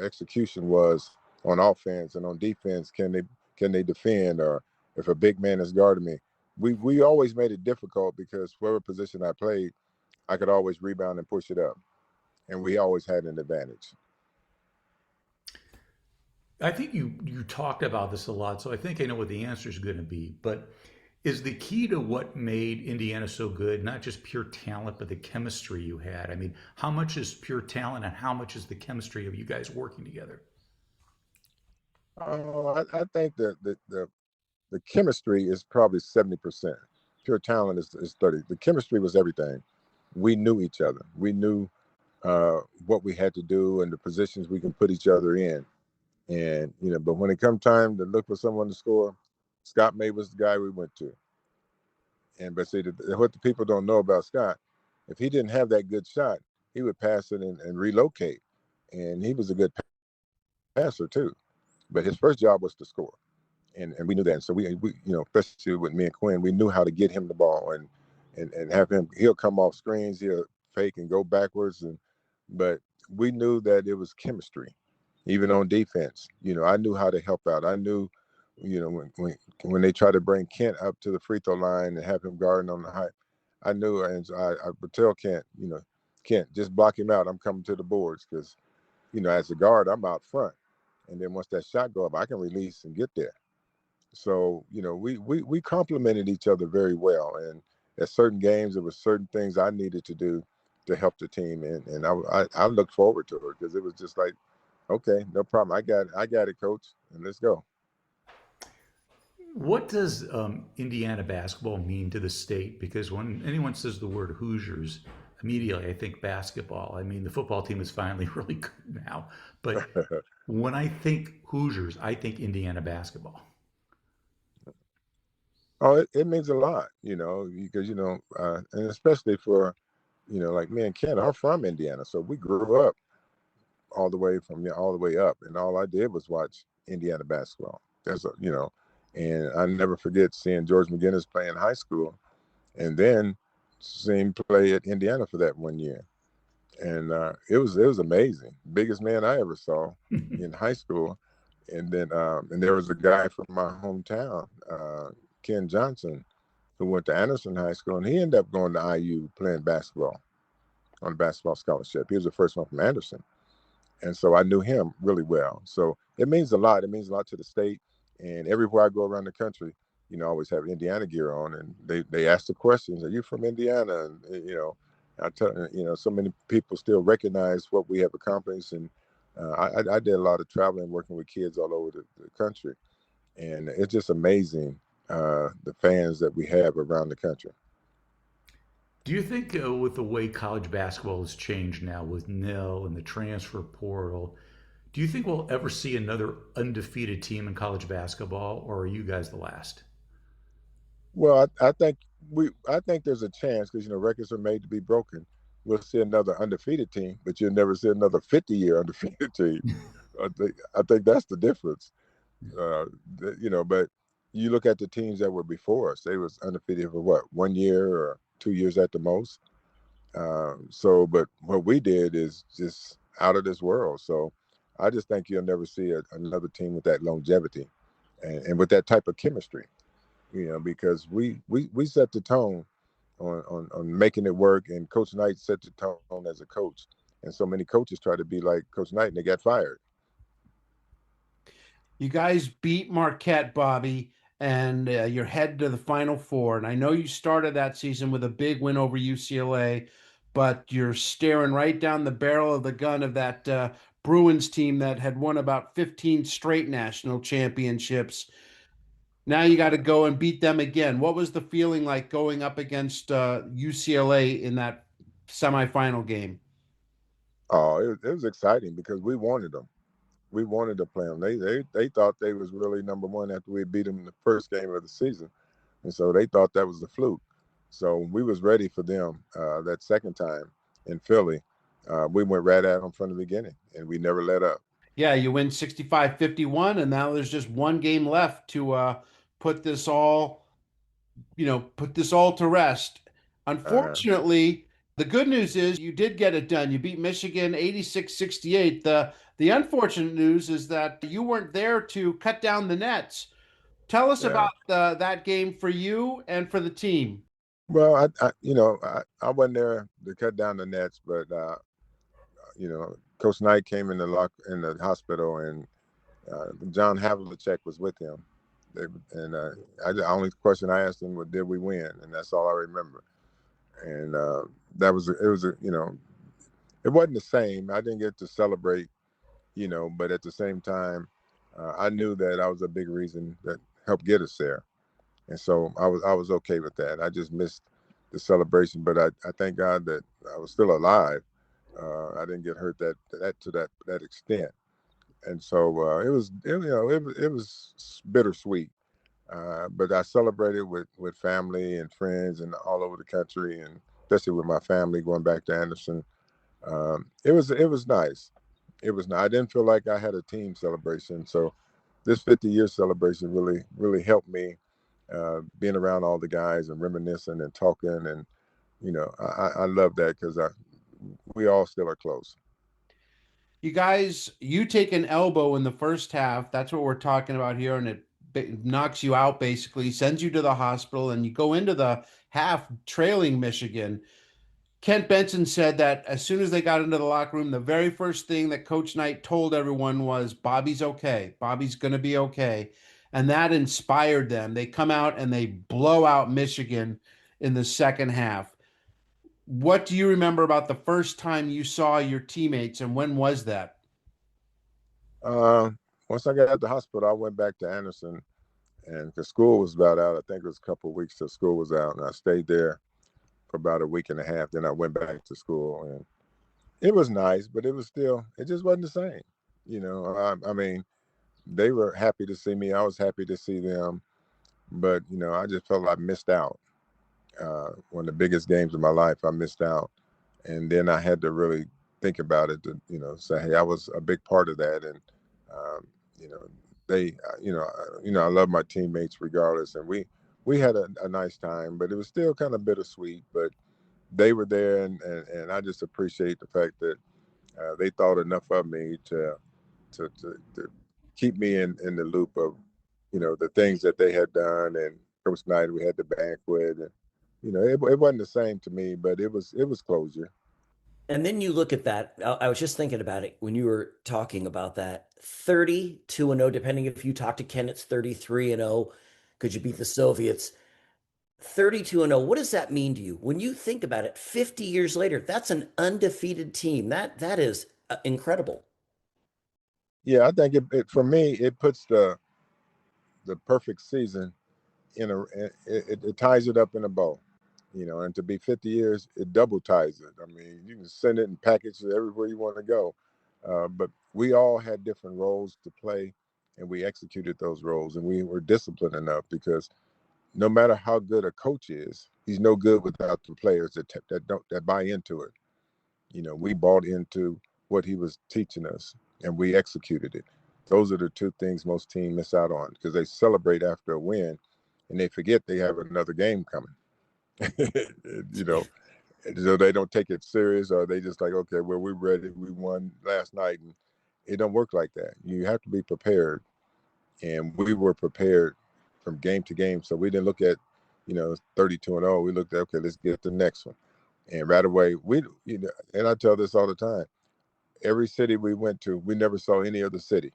execution was on offense and on defense. Can they defend, or if a big man is guarding me? We always made it difficult, because whatever position I played, I could always rebound and push it up, and we always had an advantage. I think you talked about this a lot, so I think I know what the answer is going to be. But is the key to what made Indiana so good not just pure talent, but the chemistry you had? I mean, how much is pure talent, and how much is the chemistry of you guys working together? I think that the chemistry is probably 70%. Pure talent is 30. The chemistry was everything. We knew each other. We knew what we had to do and the positions we can put each other in. And but when it come time to look for someone to score, Scott May was the guy we went to. But see, what the people don't know about Scott, if he didn't have that good shot, he would pass it and relocate. And he was a good passer too. But his first job was to score. And we knew that. And so we especially with me and Quinn, we knew how to get him the ball and have him. He'll come off screens, he'll fake and go backwards, but we knew that it was chemistry, even on defense. I knew how to help out. I knew, when they try to bring Kent up to the free throw line and have him guarding on the high, I knew, and I would tell Kent, Kent, just block him out. I'm coming to the boards, because, as a guard, I'm out front, and then once that shot go up, I can release and get there. So, we complemented each other very well. And at certain games, there were certain things I needed to do to help the team. And I looked forward to it, because it was just like, okay, no problem. I got it, coach, and let's go. What does Indiana basketball mean to the state? Because when anyone says the word Hoosiers, immediately I think basketball. I mean, the football team is finally really good now. But when I think Hoosiers, I think Indiana basketball. Oh, it means a lot, because, and especially for, like me and Ken, I'm from Indiana. So we grew up all the way up. And all I did was watch Indiana basketball. And I never forget seeing George McGinnis play in high school, and then seeing him play at Indiana for that 1 year. And it was amazing. Biggest man I ever saw in high school. And then and there was a guy from my hometown, Ken Johnson, who went to Anderson High School, and he ended up going to IU playing basketball on a basketball scholarship. He was the first one from Anderson. And so I knew him really well. So it means a lot. It means a lot to the state. And everywhere I go around the country, I always have Indiana gear on, and they ask the questions, are you from Indiana? And, I tell so many people still recognize what we have accomplished. And I did a lot of traveling, working with kids all over the country. And it's just amazing, the fans that we have around the country. Do you think with the way college basketball has changed now with nil and the transfer portal, do you think we'll ever see another undefeated team in college basketball, or are you guys the last? Well, I think there's a chance because records are made to be broken. We'll see another undefeated team, but you'll never see another 50-year undefeated team. I think that's the difference. Uh, but you look at the teams that were before us; they was undefeated for what, 1 year or 2 years at the most. But what we did is just out of this world. So I just think you'll never see another team with that longevity and with that type of chemistry. Because we set the tone on making it work, and Coach Knight set the tone as a coach. And so many coaches try to be like Coach Knight, and they got fired. You guys beat Marquette, Bobby, and you're headed to the Final Four. And I know you started that season with a big win over UCLA, but you're staring right down the barrel of the gun of that Bruins team that had won about 15 straight national championships. Now you got to go and beat them again. What was the feeling like going up against UCLA in that semifinal game? Oh, it was exciting because we wanted them. We wanted to play them. They thought they was really number one after we beat them in the first game of the season, and so they thought that was the fluke. So we was ready for them that second time in Philly. We went right at them from the beginning, and we never let up. Yeah, you win 65-51, and now there's just one game left to put this all, put this all to rest. Uh, Unfortunately, the good news is you did get it done. You beat Michigan 86-68. The unfortunate news is that you weren't there to cut down the nets. Tell us yeah. about that game for you and for the team. Well, I wasn't there to cut down the nets, but Coach Knight came in the hospital, and John Havlicek was with him. The only question I asked him was, "Did we win?" And that's all I remember. And it wasn't the same. I didn't get to celebrate, but at the same time, I knew that I was a big reason that helped get us there. And so I was okay with that. I just missed the celebration, but I thank God that I was still alive. I didn't get hurt to that extent, and so it was bittersweet. But I celebrated with family and friends and all over the country, and especially with my family going back to Anderson. It was nice. It was nice. I didn't feel like I had a team celebration, so this 50-year celebration really helped me, being around all the guys and reminiscing and talking, and I love that because we all still are close. You guys, you take an elbow in the first half. That's what we're talking about here, and it knocks you out basically, sends you to the hospital, and you go into the half trailing Michigan. Kent Benson said that as soon as they got into the locker room, the very first thing that Coach Knight told everyone was, Bobby's okay. Bobby's going to be okay. And that inspired them. They come out and they blow out Michigan in the second half. What do you remember about the first time you saw your teammates, and when was that? Uh, Once I got out the hospital, I went back to Anderson, and because school was about out, I think it was a couple of weeks till school was out, and I stayed there for about a week and a half. Then I went back to school, and it was nice, but it just wasn't the same. I mean, they were happy to see me. I was happy to see them, but I just felt I missed out. One of the biggest games of my life, I missed out, and then I had to really think about it to say, hey, I was a big part of that, and um, you know I love my teammates regardless, and we had a nice time, but it was still kind of bittersweet. But they were there, and I just appreciate the fact that they thought enough of me to keep me in the loop of the things that they had done. And Coach Snyder, we had the banquet, and it wasn't the same to me, but it was closure. And then you look at that. I was just thinking about it when you were talking about that 32-0, depending if you talk to Ken, it's 33-0 because you beat the Soviets. 32-0, what does that mean to you? When you think about it, 50 years later, that's an undefeated team. That is incredible. Yeah, I think for me, it puts the perfect season in it ties it up in a bow. and to be 50 years, it double ties it. I mean, you can send it and package it everywhere you want to go. But we all had different roles to play, and we executed those roles, and we were disciplined enough because no matter how good a coach is, he's no good without the players that buy into it. We bought into what he was teaching us, and we executed it. Those are the two things most teams miss out on because they celebrate after a win, and they forget they have another game coming. So they don't take it serious, or they just like, okay, well, we're ready. We won last night, and it don't work like that. You have to be prepared, and we were prepared from game to game. So we didn't look at, 32-0. We looked at, okay, let's get the next one, and right away and I tell this all the time. Every city we went to, we never saw any other city.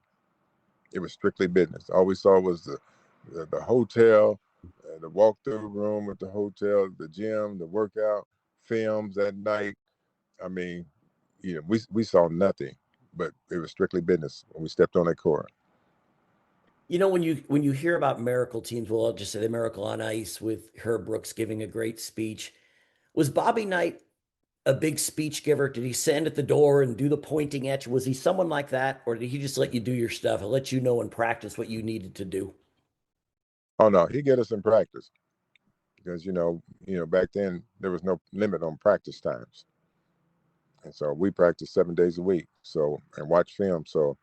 It was strictly business. All we saw was the hotel, the walk-through room at the hotel, the gym, the workout, films at night. I mean, we saw nothing, but it was strictly business when we stepped on that court. When you hear about miracle teams, well, I'll just say the Miracle on Ice with Herb Brooks giving a great speech. Was Bobby Knight a big speech giver? Did he stand at the door and do the pointing at you? Was he someone like that, or did he just let you do your stuff and let you know and practice what you needed to do? Oh no, he get us in practice because back then there was no limit on practice times, and so we practiced 7 days a week. And watch film. So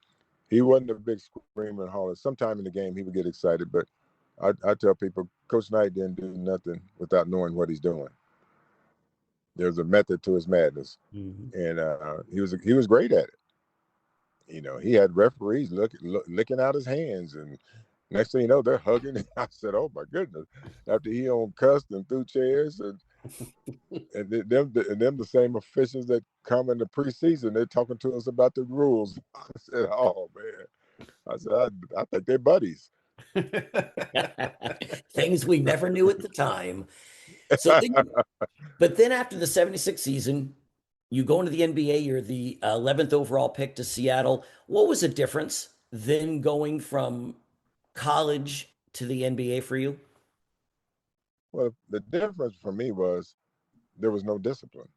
he wasn't a big screamer and holler. Sometime in the game he would get excited, but I tell people Coach Knight didn't do nothing without knowing what he's doing. There's a method to his madness, and he was great at it. He had referees licking out his hands, and next thing you know, they're hugging. I said, "Oh my goodness!" After he cussed and threw chairs, and them the same officials that come in the preseason, they're talking to us about the rules. I said, "Oh man!" I said, "I think they're buddies." Things we never knew at the time. But then after the 76 season, you go into the NBA, you're the 11th overall pick to Seattle. What was the difference then going from college to the NBA for you? Well, the difference for me was there was no discipline,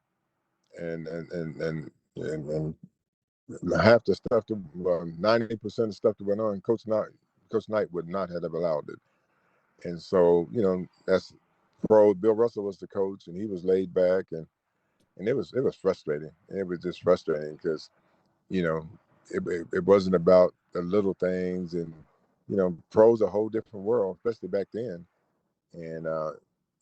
and half the stuff, 90% of the stuff that went on, Coach Knight would not have allowed it. And so, that's Bill Russell was the coach, and he was laid back, and it was frustrating. It was just frustrating because, it wasn't about the little things, and pro's a whole different world, especially back then. And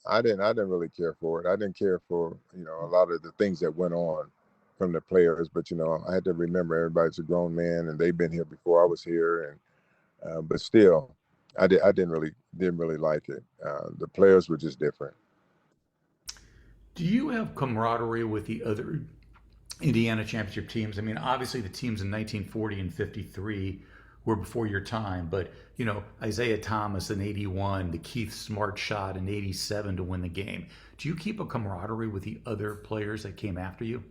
I didn't really care for it. I didn't care for a lot of the things that went on from the players, but I had to remember everybody's a grown man, and they've been here before I was here, and but still, I didn't really like it. The players were just different. Do you have camaraderie with the other Indiana championship teams? I mean, obviously the teams in 1940 and 53 were before your time, but Isaiah Thomas in 81, the Keith Smart shot in 87 to win the game. Do you keep a camaraderie with the other players that came after you?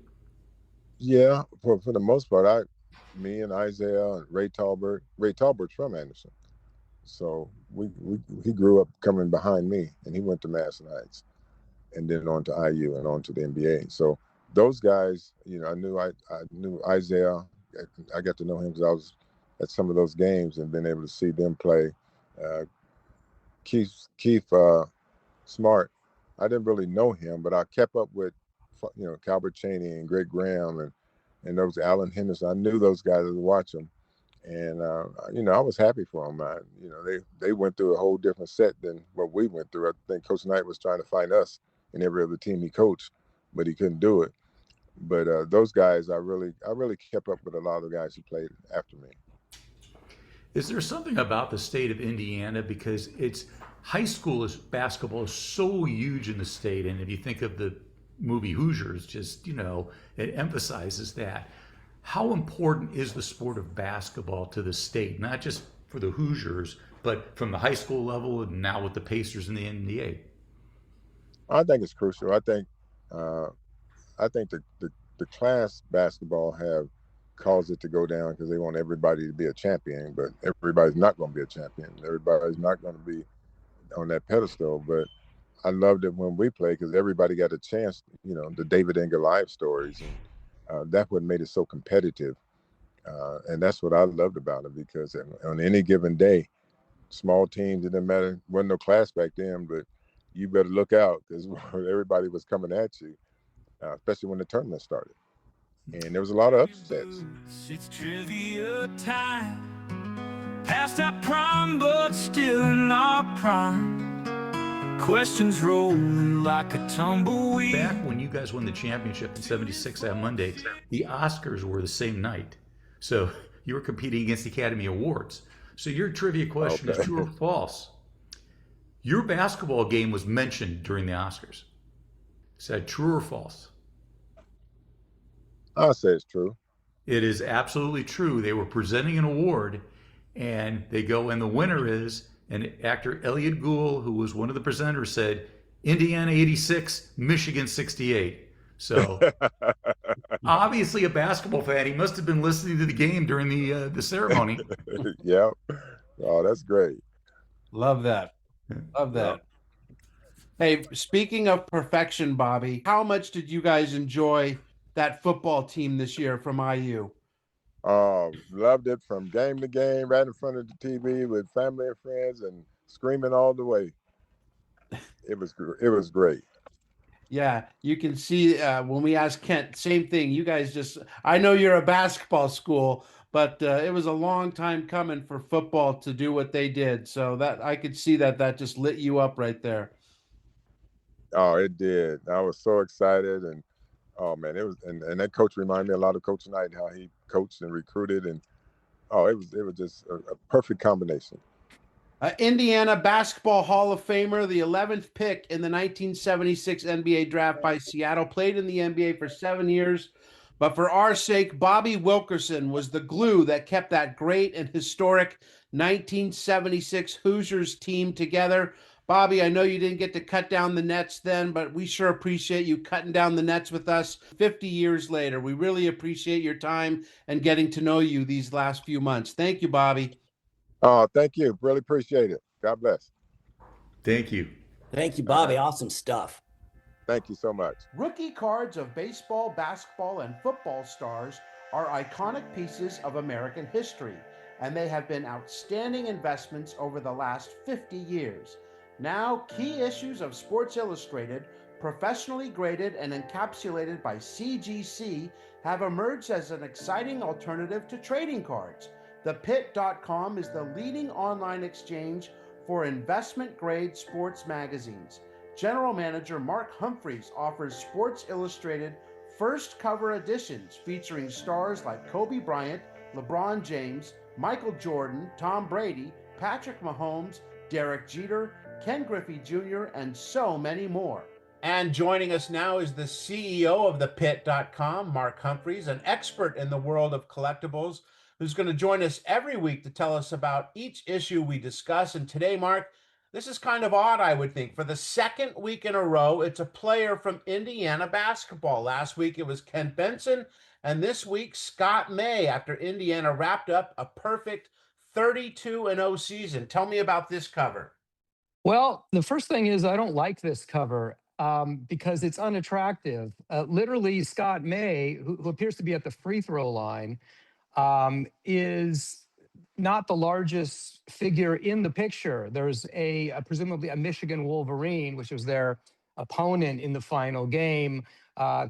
Yeah, for the most part, me and Isaiah and Ray Talbert's from Anderson, so he grew up coming behind me, and he went to Madison Heights, and then on to IU and on to the NBA. So those guys, I knew Isaiah. I got to know him because I was at some of those games and been able to see them play. Keith Smart, I didn't really know him, but I kept up with Calbert Chaney and Greg Graham and those Allen Henderson. I knew those guys to watch them, and I was happy for them. They went through a whole different set than what we went through. I think Coach Knight was trying to find us in every other team he coached, but he couldn't do it. But those guys, I really kept up with a lot of the guys who played after me. Is there something about the state of Indiana, because high school basketball is so huge in the state, and if you think of the movie Hoosiers, just it emphasizes that. How important is the sport of basketball to the state, not just for the Hoosiers, but from the high school level and now with the Pacers and the NBA? I think it's crucial. I think the class basketball have caused it to go down because they want everybody to be a champion, but everybody's not going to be a champion. Everybody's not going to be on that pedestal. But I loved it when we played because everybody got a chance, the David and Goliath stories. And that's what made it so competitive. And that's what I loved about it, because on any given day, small teams, it didn't matter, wasn't no class back then, but you better look out because everybody was coming at you, especially when the tournament started. And there was a lot of upsets. It's trivia time. Past our prime, but still in our prime. Questions rolling like a tumbleweed. Back when you guys won the championship in '76 that Monday, the Oscars were the same night. So you were competing against the Academy Awards. So your trivia question is true or false? Your basketball game was mentioned during the Oscars. Is that true or false? I'll say it's true. It is absolutely true. They were presenting an award, and they go, and the winner is, and actor Elliot Gould, who was one of the presenters, said, Indiana 86, Michigan 68. So obviously a basketball fan. He must have been listening to the game during the ceremony. Yep. Oh, that's great. Love that. Love that. Hey, speaking of perfection, Bobby, how much did you guys enjoy that football team this year from IU? Loved it from game to game, right in front of the TV with family and friends, and screaming all the way. It was great. Yeah, you can see when we asked Kent, same thing. You guys I know you're a basketball school, but it was a long time coming for football to do what they did. So that I could see that just lit you up right there. Oh, it did. I was so excited, and oh man, it was, and that coach reminded me a lot of Coach Knight, how he coached and recruited, and it was just a perfect combination. Indiana Basketball Hall of Famer, the 11th pick in the 1976 NBA draft by Seattle, played in the NBA for 7 years. But for our sake, Bobby Wilkerson was the glue that kept that great and historic 1976 Hoosiers team together. Bobby, I know you didn't get to cut down the nets then, but we sure appreciate you cutting down the nets with us 50 years later. We really appreciate your time and getting to know you these last few months. Thank you, Bobby. Oh, thank you. Really appreciate it. God bless. Thank you. Thank you, Bobby. Awesome stuff. Thank you so much. Rookie cards of baseball, basketball, and football stars are iconic pieces of American history, and they have been outstanding investments over the last 50 years. Now, key issues of Sports Illustrated, professionally graded and encapsulated by CGC, have emerged as an exciting alternative to trading cards. ThePit.com is the leading online exchange for investment-grade sports magazines. General Manager Mark Humphreys offers Sports Illustrated first cover editions featuring stars like Kobe Bryant, LeBron James, Michael Jordan, Tom Brady, Patrick Mahomes, Derek Jeter, Ken Griffey Jr., and so many more. And joining us now is the CEO of ThePit.com, Mark Humphreys, an expert in the world of collectibles, who's going to join us every week to tell us about each issue we discuss. And today, Mark, this is kind of odd, I would think. For the second week in a row, it's a player from Indiana basketball. Last week, it was Kent Benson, and this week, Scott May, after Indiana wrapped up a perfect 32-0 season. Tell me about this cover. Well, the first thing is I don't like this cover because it's unattractive. Literally, Scott May, who appears to be at the free throw line, is not the largest figure in the picture. There's presumably a Michigan Wolverine, which was their opponent in the final game,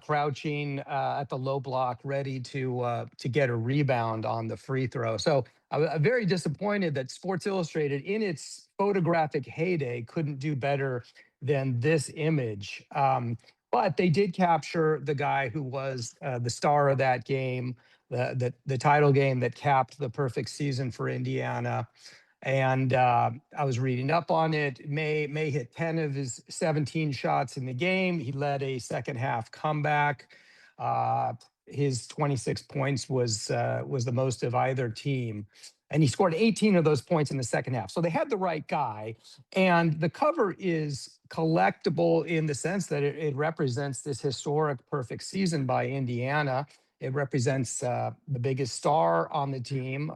crouching at the low block, ready to get a rebound on the free throw. So I'm very disappointed that Sports Illustrated, in its photographic heyday, couldn't do better than this image. But they did capture the guy who was the star of that game, the title game that capped the perfect season for Indiana. And I was reading up on it. May hit 10 of his 17 shots in the game. He led a second half comeback. His 26 points was the most of either team. And he scored 18 of those points in the second half. So they had the right guy. And the cover is collectible in the sense that it represents this historic perfect season by Indiana. It represents the biggest star on the team,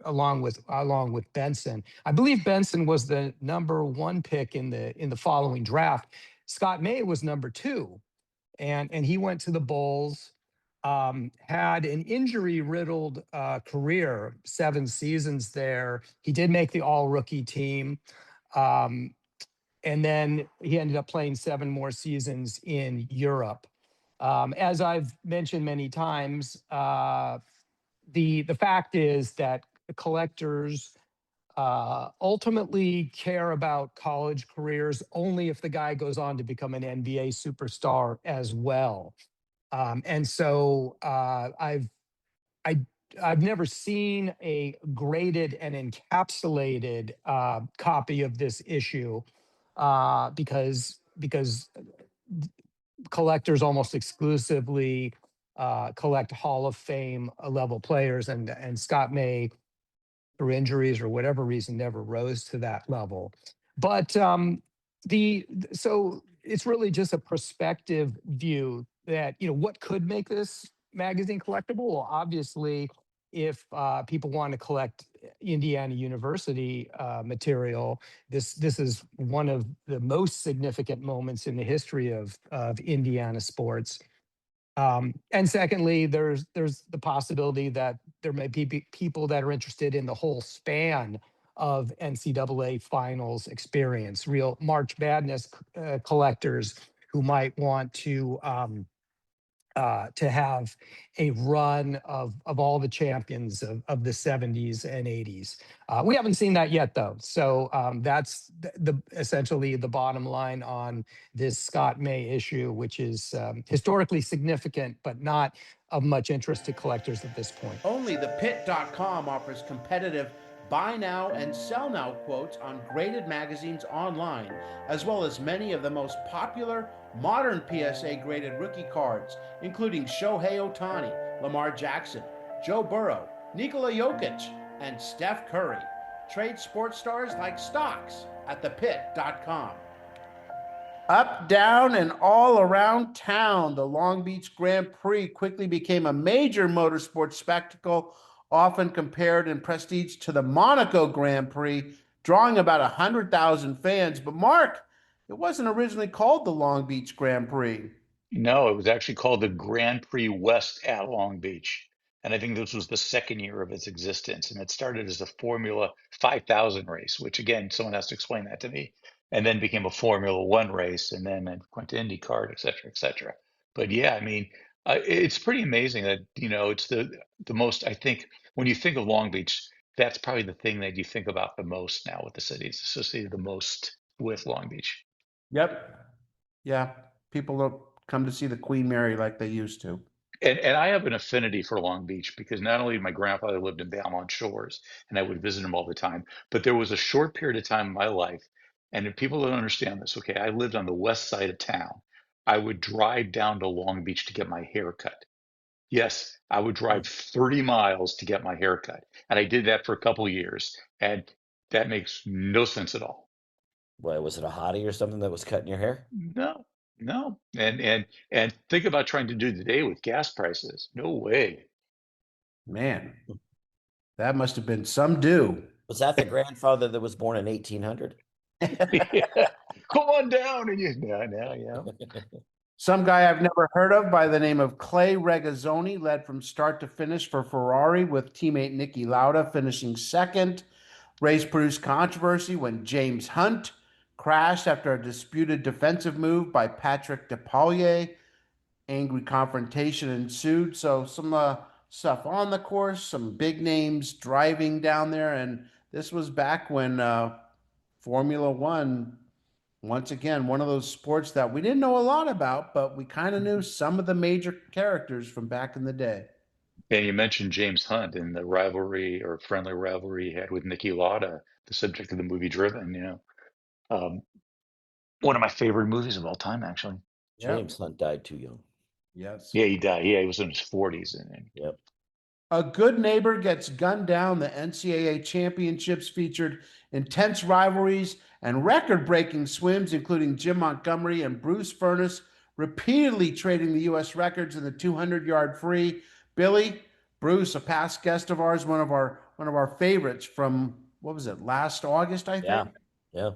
along with Benson. I believe Benson was the #1 pick in the following draft. Scott May was #2, and he went to the Bulls. Had an injury-riddled career, 7 seasons there. He did make the All-Rookie team. And then he ended up playing 7 more seasons in Europe. As I've mentioned many times, the fact is that collectors ultimately care about college careers only if the guy goes on to become an NBA superstar as well. And so I've never seen a graded and encapsulated copy of this issue because collectors almost exclusively collect Hall of Fame level players, and Scott May, through injuries or whatever reason, never rose to that level. But so it's really just a perspective view that, what could make this magazine collectible? Well, obviously, if people want to collect Indiana University material, this is one of the most significant moments in the history of Indiana sports. And secondly, there's the possibility that there may be people that are interested in the whole span of NCAA finals experience, real March Madness collectors who might want to have a run of all the champions of the 70s and 80s. We haven't seen that yet, though. So that's essentially the bottom line on this Scott May issue, which is historically significant, but not of much interest to collectors at this point. Only thepit.com offers competitive buy now and sell now quotes on graded magazines online, as well as many of the most popular modern PSA graded rookie cards, including Shohei Ohtani, Lamar Jackson, Joe Burrow, Nikola Jokic, and Steph Curry. Trade sports stars like stocks at thepit.com. Up, down, and all around town, the Long Beach Grand Prix quickly became a major motorsports spectacle, often compared in prestige to the Monaco Grand Prix, drawing about 100,000 fans. But Mark, it wasn't originally called the Long Beach Grand Prix. No, it was actually called the Grand Prix West at Long Beach. And I think this was the 2nd year of its existence. And it started as a Formula 5000 race, which again, someone has to explain that to me, and then became a Formula One race, and then it went to IndyCar, et cetera, et cetera. But yeah, I mean, it's pretty amazing that, it's the most, I think, when you think of Long Beach, that's probably the thing that you think about the most now with the city. It's associated the most with Long Beach. Yep. Yeah. People don't come to see the Queen Mary like they used to. And I have an affinity for Long Beach because not only my grandfather lived in Belmont Shores and I would visit him all the time, but there was a short period of time in my life, and if people don't understand this, okay, I lived on the west side of town. I would drive down to Long Beach to get my hair cut. Yes, I would drive 30 miles to get my hair cut. And I did that for a couple of years, and that makes no sense at all. What, was it a hottie or something that was cutting your hair? No, no. And think about trying to do today with gas prices. No way. Man, that must have been some do. Was that the grandfather that was born in 1800? Yeah. Come on down and yeah. Some guy I've never heard of by the name of Clay Regazzoni led from start to finish for Ferrari, with teammate Niki Lauda finishing second. Race produced controversy when James Hunt crashed after a disputed defensive move by Patrick Depailler. Angry confrontation ensued. So some stuff on the course, some big names driving down there. And this was back when Formula One, once again, one of those sports that we didn't know a lot about, but we kind of knew some of the major characters from back in the day. And you mentioned James Hunt and the rivalry or friendly rivalry he had with Niki Lauda, the subject of the movie Driven, one of my favorite movies of all time, actually. James Hunt died too young. Yes. Yeah, he died. Yeah, he was in his 40s. Yep. A good neighbor gets gunned down. The NCAA championships featured intense rivalries and record-breaking swims, including Jim Montgomery and Bruce Furness repeatedly trading the U.S. records in the 200-yard free. Billy, Bruce, a past guest of ours, one of our our favorites from what was it, last August, I Yeah. think. Yeah.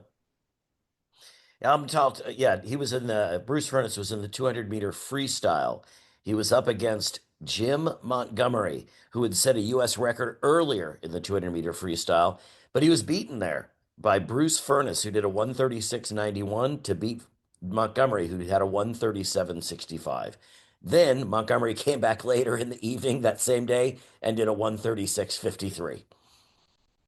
Yeah, he was in the Bruce Furnace was in the 200-meter freestyle. He was up against Jim Montgomery, who had set a U.S. record earlier in the 200-meter freestyle, but he was beaten there by Bruce Furnace, who did a 136.91 to beat Montgomery, who had a 137.65. Then Montgomery came back later in the evening that same day and did a 136.53.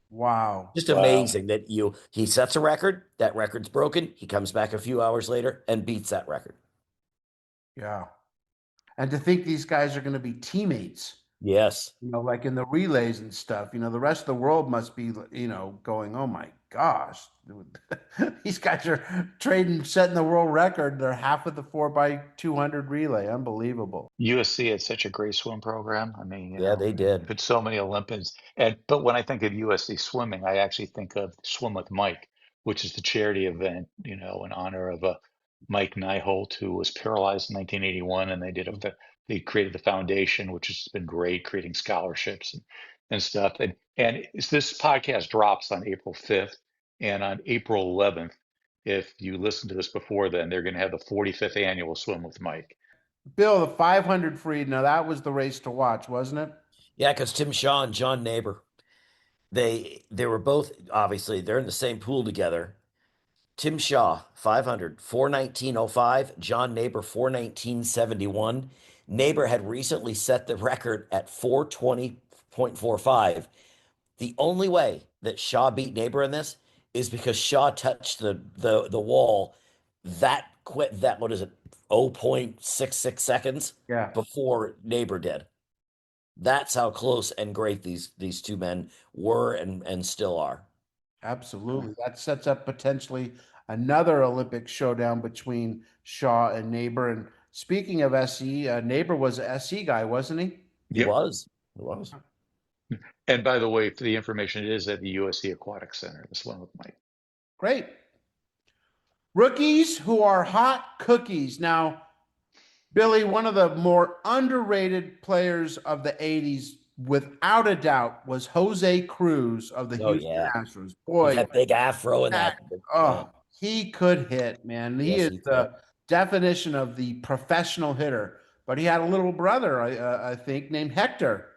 Wow. Just amazing that he sets a record, that record's broken, he comes back a few hours later and beats that record. Yeah. And to think these guys are going to be teammates, Yes. like in the relays and stuff, the rest of the world must be, going, oh my gosh, these guys are trading, setting the world record. They're half of the 4x200 relay. Unbelievable. USC had such a great swim program. I mean, Yeah, they did. put so many Olympians. But when I think of USC swimming, I actually think of Swim with Mike, which is the charity event, in honor of Mike Nyholt, who was paralyzed in 1981, and they created the foundation, which has been great, creating scholarships and stuff. And this podcast drops on April 5th, and on April 11th, if you listen to this before then, they're going to have the 45th annual Swim with Mike. Bill, the 500 free. Now that was the race to watch, wasn't it? Yeah, because Tim Shaw and John Neighbor, they were both obviously they're in the same pool together. Tim Shaw, 500, 419.05. John Neighbor, 419.71. Neighbor had recently set the record at 420.45. The only way that Shaw beat Neighbor in this is because Shaw touched the wall that what is it, 0.66 seconds Yeah. before Neighbor did. That's how close and great these two men were and still are. Absolutely. That sets up potentially another Olympic showdown between Shaw and Neighbor. And speaking of SE, Neighbor was an SE guy, wasn't he? He Yep. was. He was. And by the way, for the information, it is at the USC Aquatic Center, the Swim with Mike. Great. Rookies who are hot cookies. Now, Billy, one of the more underrated players of the 80s, without a doubt, was Jose Cruz of the Oh Houston yeah. Astros. With Boy, that big afro and that. oh, he could hit, man. He Yes, is he could. the definition of the professional hitter. But he had a little brother, I think, named Hector,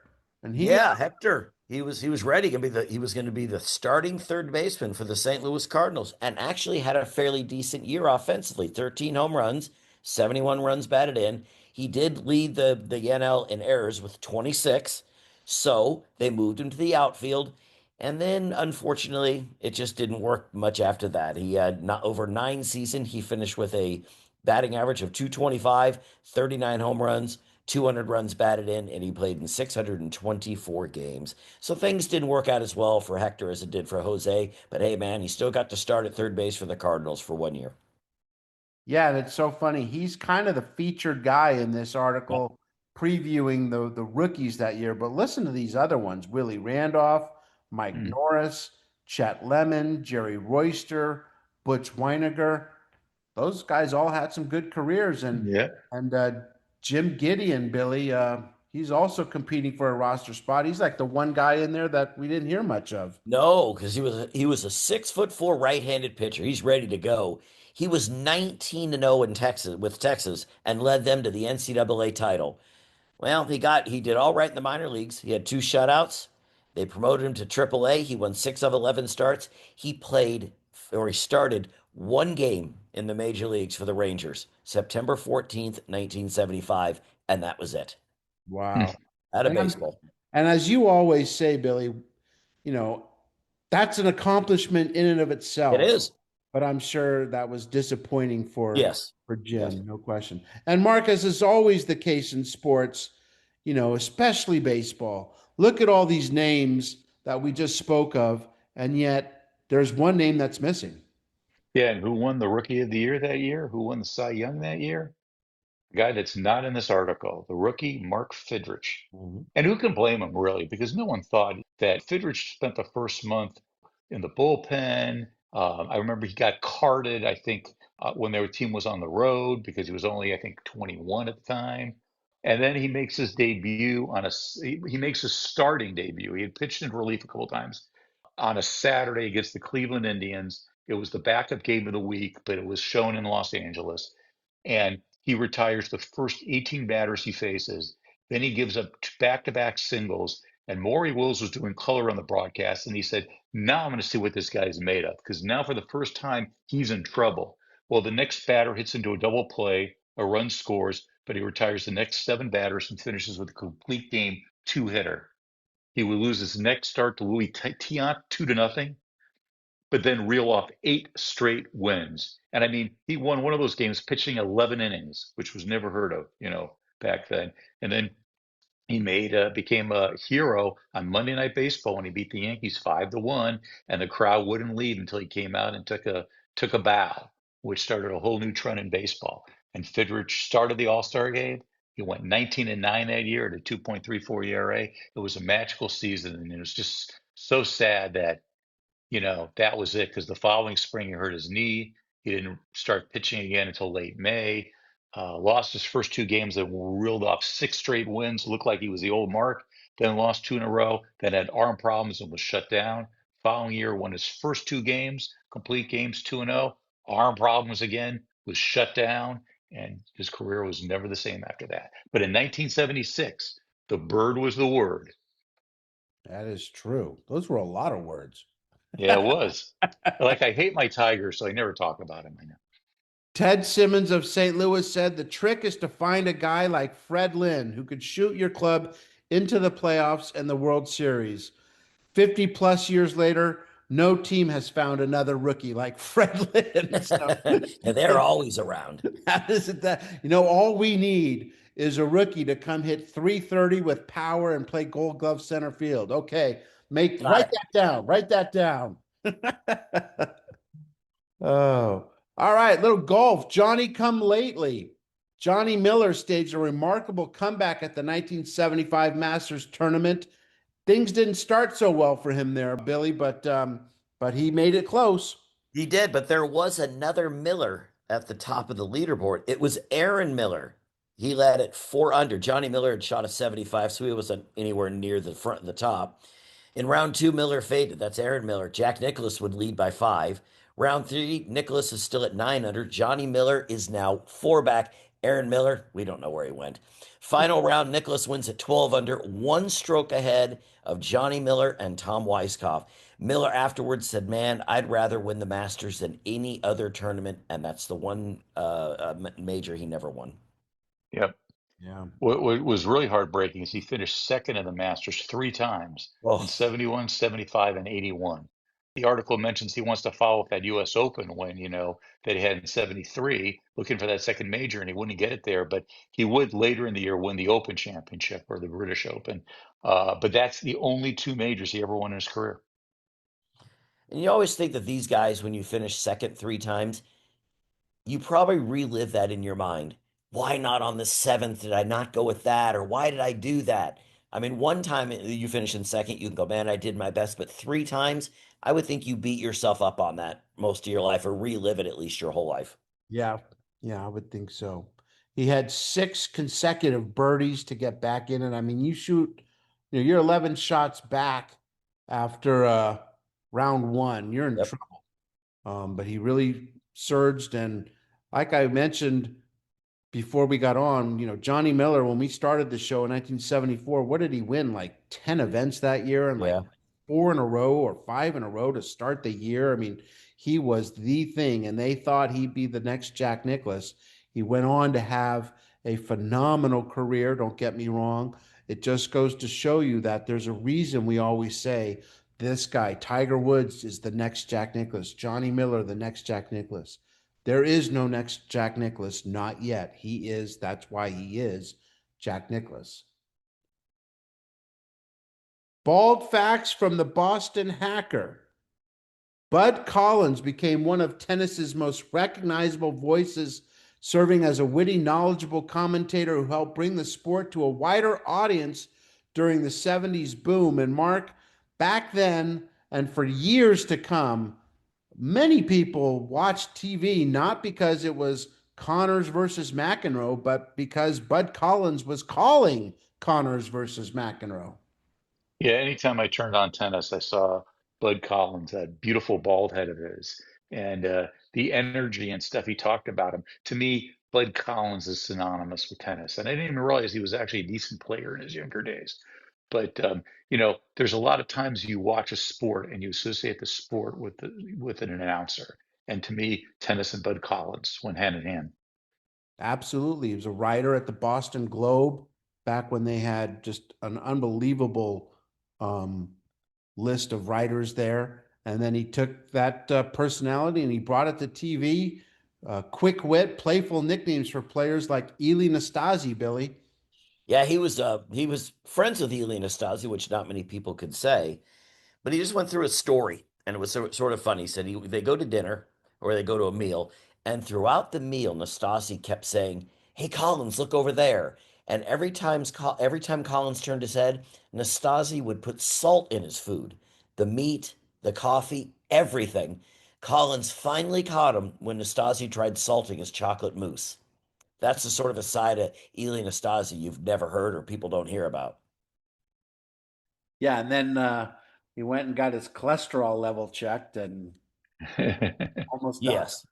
and Yeah, Hector. He was ready to be he was going to be the starting third baseman for the St. Louis Cardinals and actually had a fairly decent year offensively. 13 home runs, 71 runs batted in. He did lead the NL in errors with 26. So they moved him to the outfield. And then unfortunately, it just didn't work much after that. He had not over 9 seasons. He finished with a batting average of 225, 39 home runs, 200 runs batted in, and he played in 624 games. So things didn't work out as well for Hector as it did for Jose. But hey, man, he still got to start at third base for the Cardinals for 1 year. Yeah, and it's so funny. He's kind of the featured guy in this article previewing the rookies that year. But listen to these other ones: Willie Randolph, Mike Norris, Chet Lemon, Jerry Royster, Butch Weiniger. Those guys all had some good careers, and Jim Gideon, Billy, he's also competing for a roster spot. He's like the one guy in there that we didn't hear much of. No, because he was a 6'4" right-handed pitcher. He's ready to go. He was 19-0 in Texas with Texas and led them to the NCAA title. Well, he did all right in the minor leagues. He had 2 shutouts. They promoted him to AAA. He won 6 of 11 starts. He started 1 game in the major leagues for the Rangers, September 14th, 1975, and that was it. Wow. Out of And baseball. And as you always say, Billy, that's an accomplishment in and of itself. It is. But I'm sure that was disappointing for Jim, Yes. no question. And Marcus, is always the case in sports, especially baseball. Look at all these names that we just spoke of, and yet there's one name that's missing. Yeah, and who won the Rookie of the Year that year? Who won the Cy Young that year? A guy that's not in this article, the rookie Mark Fidrich. And who can blame him, really? Because no one thought that Fidrich spent the first month in the bullpen. I remember he got carded, I think, when their team was on the road because he was only, I think, 21 at the time. And then he makes his debut he makes his starting debut. He had pitched in relief a couple times on a Saturday against the Cleveland Indians. It was the backup game of the week, but it was shown in Los Angeles. And he retires the first 18 batters he faces. Then he gives up back-to-back singles. And Maury Wills was doing color on the broadcast, and he said, "Now I'm going to see what this guy's made of, because now for the first time he's in trouble." Well, the next batter hits into a double play, a run scores, but he retires the next 7 batters and finishes with a complete game 2-hitter. He would lose his next start to Louis Tiant 2-0, but then reel off 8 straight wins. And I mean, he won one of those games pitching 11 innings, which was never heard of, back then. And then he became a hero on Monday Night Baseball when he beat the Yankees 5-1, and the crowd wouldn't leave until he came out and took a bow, which started a whole new trend in baseball. And Fidrich started the All-Star game. He went 19-9 that year at a 2.34 ERA. It was a magical season, and it was just so sad that that was it, because the following spring he hurt his knee. He didn't start pitching again until late May. Lost his first 2 games and reeled off 6 straight wins. Looked like he was the old Mark. Then lost 2 in a row. Then had arm problems and was shut down. Following year, won his first 2 games, complete games, 2-0. Arm problems again, was shut down, and his career was never the same after that. But in 1976, the bird was the word. That is true. Those were a lot of words. Yeah, it was. Like, I hate my Tigers, so I never talk about him. I know. Ted Simmons of St. Louis said the trick is to find a guy like Fred Lynn who could shoot your club into the playoffs and the World Series. 50 plus years later, no team has found another rookie like Fred Lynn. So, and they're always around. How is it that, all we need is a rookie to come hit 330 with power and play Gold Glove center field. Okay, write that down. Oh, all right. Little golf. Johnny come lately. Johnny Miller staged a remarkable comeback at the 1975 Masters tournament. Things didn't start so well for him there, Billy, but he made it close. He did, but there was another Miller at the top of the leaderboard. It was Aaron Miller. He led at 4 under. Johnny Miller had shot a 75, so he wasn't anywhere near the front of the top. In round 2, Miller faded. That's Aaron Miller. Jack Nicklaus would lead by 5. Round 3, Nicklaus is still at 9 under. Johnny Miller is now 4 back. Aaron Miller, we don't know where he went. Final round, Nicklaus wins at 12 under, 1 stroke ahead of Johnny Miller and Tom Weiskopf. Miller afterwards said, "Man, I'd rather win the Masters than any other tournament," and that's the one major he never won. Yep. Yeah. What was really heartbreaking is he finished second in the Masters 3 times in 71, 75, and 81. The article mentions he wants to follow up that U.S. Open win, that he had in 73, looking for that second major, and he wouldn't get it there. But he would later in the year win the Open Championship or the British Open. But that's the only 2 majors he ever won in his career. And you always think that these guys, when you finish second 3 times, you probably relive that in your mind. Why not on the 7th? Did I not go with that? Or why did I do that? I mean, one time you finish in second, you can go, "Man, I did my best." But 3 times, I would think you beat yourself up on that most of your life, or relive it at least your whole life. Yeah. Yeah, I would think so. He had 6 consecutive birdies to get back in it. I mean, you're 11 shots back after round 1. You're in trouble. But he really surged. And like I mentioned before we got on, Johnny Miller, when we started the show in 1974, what did he win? Like 10 events that year, and like 4 in a row or 5 in a row to start the year. I mean, he was the thing, and they thought he'd be the next Jack Nicklaus. He went on to have a phenomenal career. Don't get me wrong. It just goes to show you that there's a reason we always say this guy, Tiger Woods, is the next Jack Nicklaus. Johnny Miller, the next Jack Nicklaus. There is no next Jack Nicklaus, not yet. He is, that's why he is Jack Nicklaus. Bald facts from the Boston Hacker. Bud Collins became one of tennis's most recognizable voices, serving as a witty, knowledgeable commentator who helped bring the sport to a wider audience during the 70s boom. And Mark, back then and for years to come, many people watched TV not because it was Connors versus McEnroe, but because Bud Collins was calling Connors versus McEnroe. Yeah, anytime I turned on tennis, I saw Bud Collins, that beautiful bald head of his, and the energy and stuff he talked about him. To me, Bud Collins is synonymous with tennis, and I didn't even realize he was actually a decent player in his younger days. But there's a lot of times you watch a sport and you associate the sport with an announcer, and to me, tennis and Bud Collins went hand in hand. Absolutely. He was a writer at the Boston Globe back when they had just an unbelievable um, list of writers there. And then he took that personality and he brought it to TV. Quick wit, playful nicknames for players like Eli Nastasi, Billy. Yeah, he was friends with Eli Nastasi, which not many people could say. But he just went through a story, and it was sort of funny. He said they go to dinner or they go to a meal, and throughout the meal, Nastasi kept saying, "Hey, Collins, look over there." And every time Collins turned his head, Nastasi would put salt in his food, the meat, the coffee, everything. Collins finally caught him when Nastasi tried salting his chocolate mousse. That's the sort of a side of Eli Nastasi you've never heard or people don't hear about. Yeah, and then he went and got his cholesterol level checked and almost died. Yes.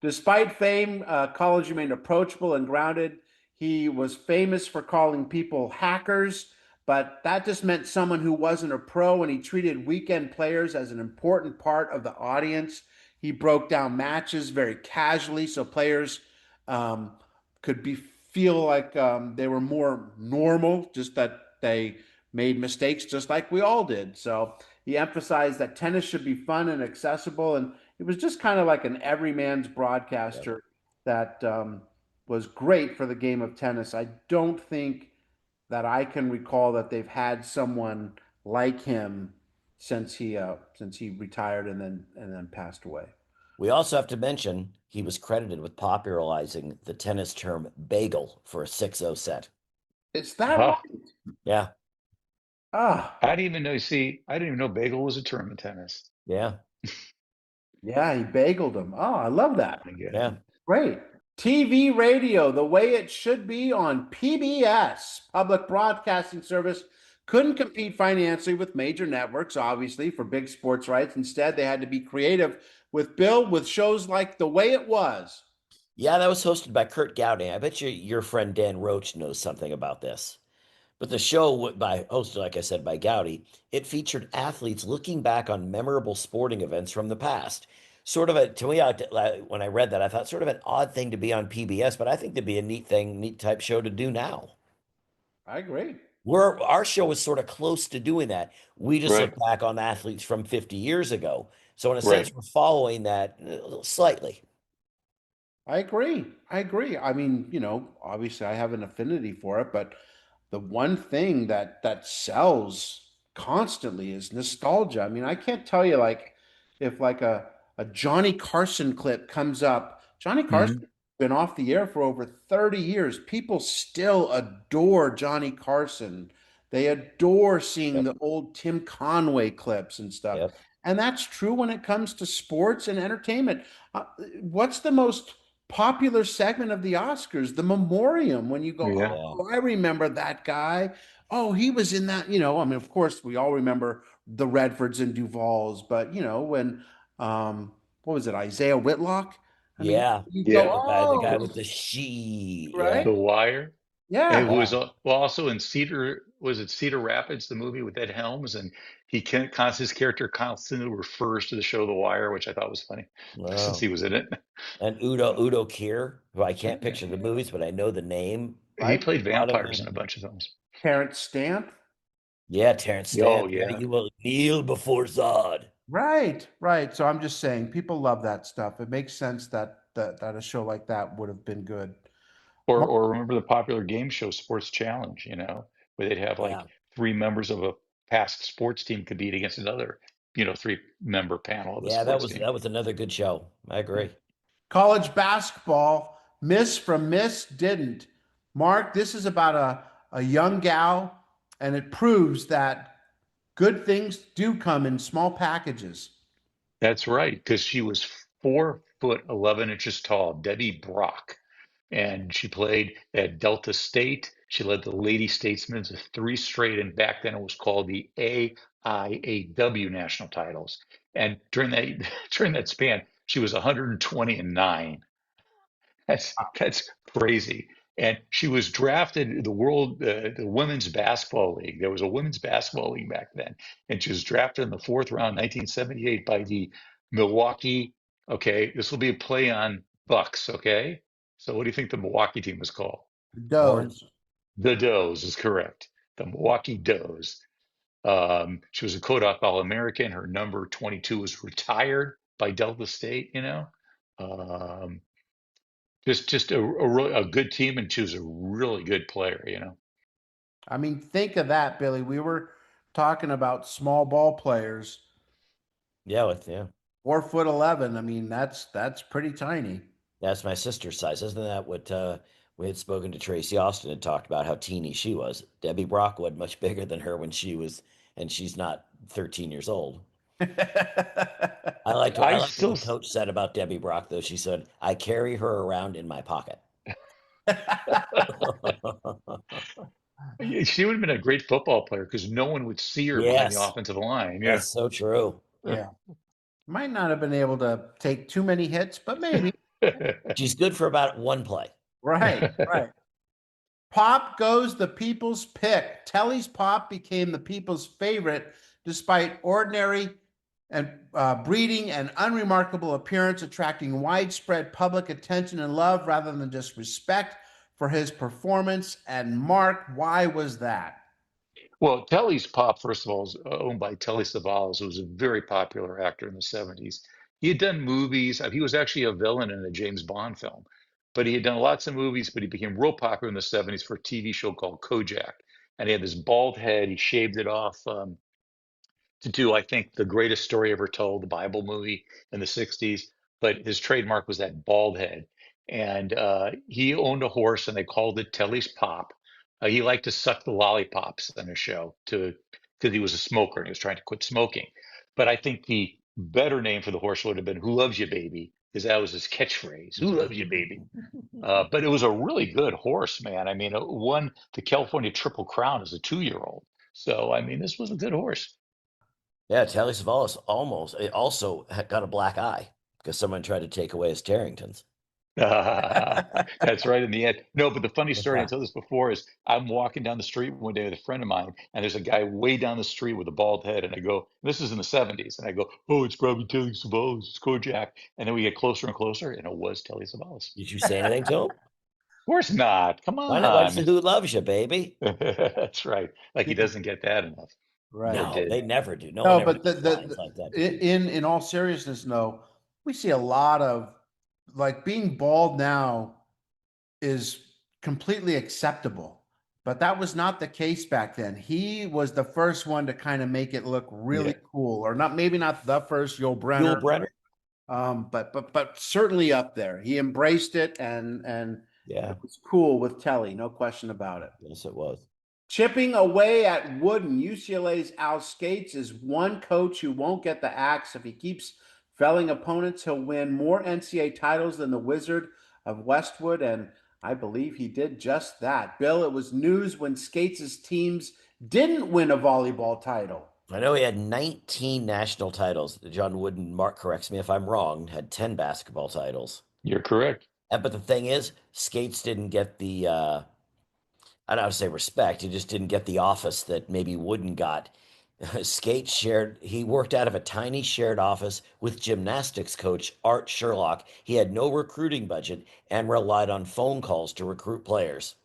Despite fame, Collins remained approachable and grounded. He was famous for calling people hackers, but that just meant someone who wasn't a pro, and he treated weekend players as an important part of the audience. He broke down matches very casually so players um, could feel like they were more normal, just that they made mistakes just like we all did. So he emphasized that tennis should be fun and accessible, and it was just kind of like an everyman's broadcaster that was great for the game of tennis. I don't think that I can recall that they've had someone like him since he retired and then passed away. We also have to mention he was credited with popularizing the tennis term bagel for a 6-0 set. Is that right? Yeah. Ah, I didn't even know. See, I didn't even know bagel was a term in tennis. Yeah. yeah, he bageled him. Oh, I love that. Yeah. Great. TV radio, the way it should be on PBS, Public Broadcasting Service, couldn't compete financially with major networks, obviously, for big sports rights. Instead, they had to be creative with shows like The Way It Was. Yeah, that was hosted by Kurt Gowdy. I bet your friend Dan Roach knows something about this. But the show, hosted, like I said, by Gowdy, it featured athletes looking back on memorable sporting events from the past. Sort of to me, when I read that, I thought sort of an odd thing to be on PBS, but I think to be a neat type show to do now. I agree. Our show was sort of close to doing that. We just Right. look back on athletes from 50 years ago. So in a Right. sense, we're following that slightly. I agree. I mean, obviously I have an affinity for it, but the one thing that sells constantly is nostalgia. I mean, I can't tell you like if like a Johnny Carson clip comes up. Johnny Carson has been off the air for over 30 years. People still adore Johnny Carson. They adore seeing the old Tim Conway clips and stuff. Yep. And that's true when it comes to sports and entertainment. What's the most popular segment of the Oscars? The memoriam, when you go, Yeah. oh, I remember that guy. Oh, he was in that, I mean, of course, we all remember the Redfords and Duvals, but when what was it, Isaiah Whitlock? I mean, Yeah. you Yeah. go, The guy oh, with the she. right? The Wire. Yeah. It was also in Cedar Rapids, the movie with Ed Helms, and his character constantly refers to the show The Wire, which I thought was funny since Wow. he was in it. And Udo Kier, who I can't picture the movies, but I know the name. He Right. played A lot of vampires in a bunch of films. Terrence Stamp. Yeah, Terrence Oh Stamp. yeah. You will kneel before Zod. Right. So I'm just saying, people love that stuff. It makes sense that a show like that would have been good. Or remember the popular game show Sports Challenge, where they'd have like Yeah. 3 members of a past sports team compete against another, 3-member panel of a Yeah, sports team. that was another good show. I agree. College basketball, miss from miss, didn't. Mark, this is about a young gal, and it proves that good things do come in small packages. That's right, because she was 4 foot 11 inches tall, Debbie Brock. And she played at Delta State. She led the Lady Statesmen to 3 straight, and back then it was called the AIAW national titles. And during that during that span, she was 120-9. That's crazy. And she was drafted the women's basketball league. There was a women's basketball league back then, and she was drafted in the 4th round, 1978, by the Milwaukee. Okay, this will be a play on Bucks. Okay, so what do you think the Milwaukee team was called? Does. The Does is correct. The Milwaukee Does. She was a Kodak All-American. Her number 22 was retired by Delta State. Um, just a good team, and she was a really good player. I mean, think of that, Billy. We were talking about small ball players. Yeah, 4'11". I mean, that's pretty tiny. That's my sister's size. Isn't that what we had spoken to Tracy Austin and talked about how teeny she was? Debbie Brock was much bigger than her when she was, and she's not 13 years old. I liked what the coach said about Debbie Brock, though. She said, "I carry her around in my pocket." She would have been a great football player because no one would see her behind the offensive line. Yeah. That's so true. Yeah. Might not have been able to take too many hits, but maybe. She's good for about one play. Right. Pop goes the people's pick. Telly's Pop became the people's favorite despite ordinary and breeding and unremarkable appearance, attracting widespread public attention and love rather than just respect for his performance. And Mark, why was that? Well, Telly's Pop, first of all, is owned by Telly Savalas, who was a very popular actor in the 70s. He had done movies. He was actually a villain in a James Bond film, but he had done lots of movies, but he became real popular in the 70s for a TV show called Kojak. And he had this bald head. He shaved it off to do, I think, the greatest story ever told, the Bible movie in the 60s. But his trademark was that bald head. And he owned a horse, and they called it Telly's Pop. He liked to suck the lollipops on his show because he was a smoker and he was trying to quit smoking. But I think the better name for the horse would have been "Who Loves You, Baby," because that was his catchphrase. "Who loves you, baby?" But it was a really good horse, man. I mean, it won the California Triple Crown as a 2-year-old. So, I mean, this was a good horse. Yeah, Telly Savalas also got a black eye because someone tried to take away his Tarringtons. That's right in the end. No, but the funny story, I told this before, is I'm walking down the street one day with a friend of mine, and there's a guy way down the street with a bald head, and I go, this is in the 70s, and I go, "Oh, it's probably Telly Savalas, it's Kojak." And then we get closer and closer, and it was Telly Savalas. Did you say anything to him? Of course not. Come on. Why not? Why "Who Loves You, Baby"? That's right. Like he doesn't get that enough. Right. No, they never do. No, but like that. In all seriousness, no, we see a lot of, like, being bald now is completely acceptable, but that was not the case back then. He was the first one to kind of make it look really cool, or not, maybe not the first, Yul Brynner. But certainly up there. He embraced it, and it was cool with Telly, no question about it. Yes, it was. Chipping away at Wooden, UCLA's Al Skates is one coach who won't get the axe. If he keeps felling opponents, he'll win more NCAA titles than the Wizard of Westwood, and I believe he did just that. Bill, it was news when Skates' teams didn't win a volleyball title. I know he had 19 national titles. John Wooden, Mark corrects me if I'm wrong, had 10 basketball titles. You're correct. But the thing is, Skates didn't get the, I don't know how to say respect. He just didn't get the office that maybe Wooden got. Skates he worked out of a tiny shared office with gymnastics coach Art Sherlock. He had no recruiting budget and relied on phone calls to recruit players.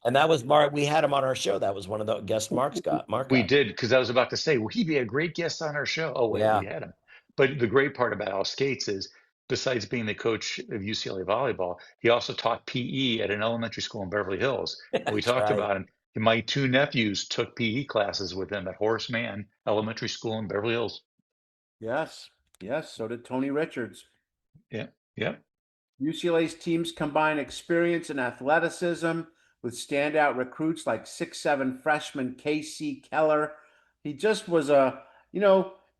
And that was Mark. We had him on our show. That was one of the guests Mark got. We did, because I was about to say, well, he'd be a great guest on our show. Oh, wait, we had him. But the great part about Al Skates is, besides being the coach of UCLA volleyball, he also taught PE at an elementary school in Beverly Hills. And we talked about him. My 2 nephews took PE classes with him at Horace Mann Elementary School in Beverly Hills. Yes. So did Tony Richards. Yeah. UCLA's teams combine experience and athleticism with standout recruits like 6'7" freshman Casey Keller. He just was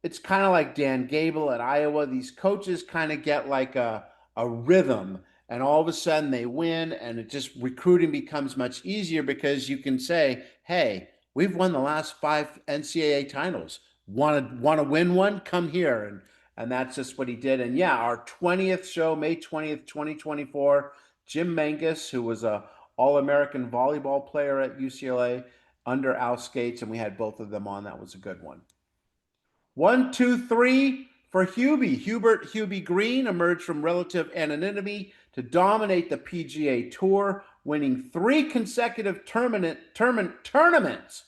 it's kind of like Dan Gable at Iowa. These coaches kind of get like a a rhythm, and all of a sudden they win, and it just recruiting becomes much easier because you can say, "Hey, we've won the last 5 NCAA titles. Want to win one? Come here." And that's just what he did. And yeah, our 20th show, May 20th, 2024. Jim Mangus, who was a All-American volleyball player at UCLA under Al Skates, and we had both of them on. That was a good one. 1, 2, 3 for Hubie. Hubert Hubie Green emerged from relative anonymity to dominate the PGA Tour, winning 3 consecutive tournaments.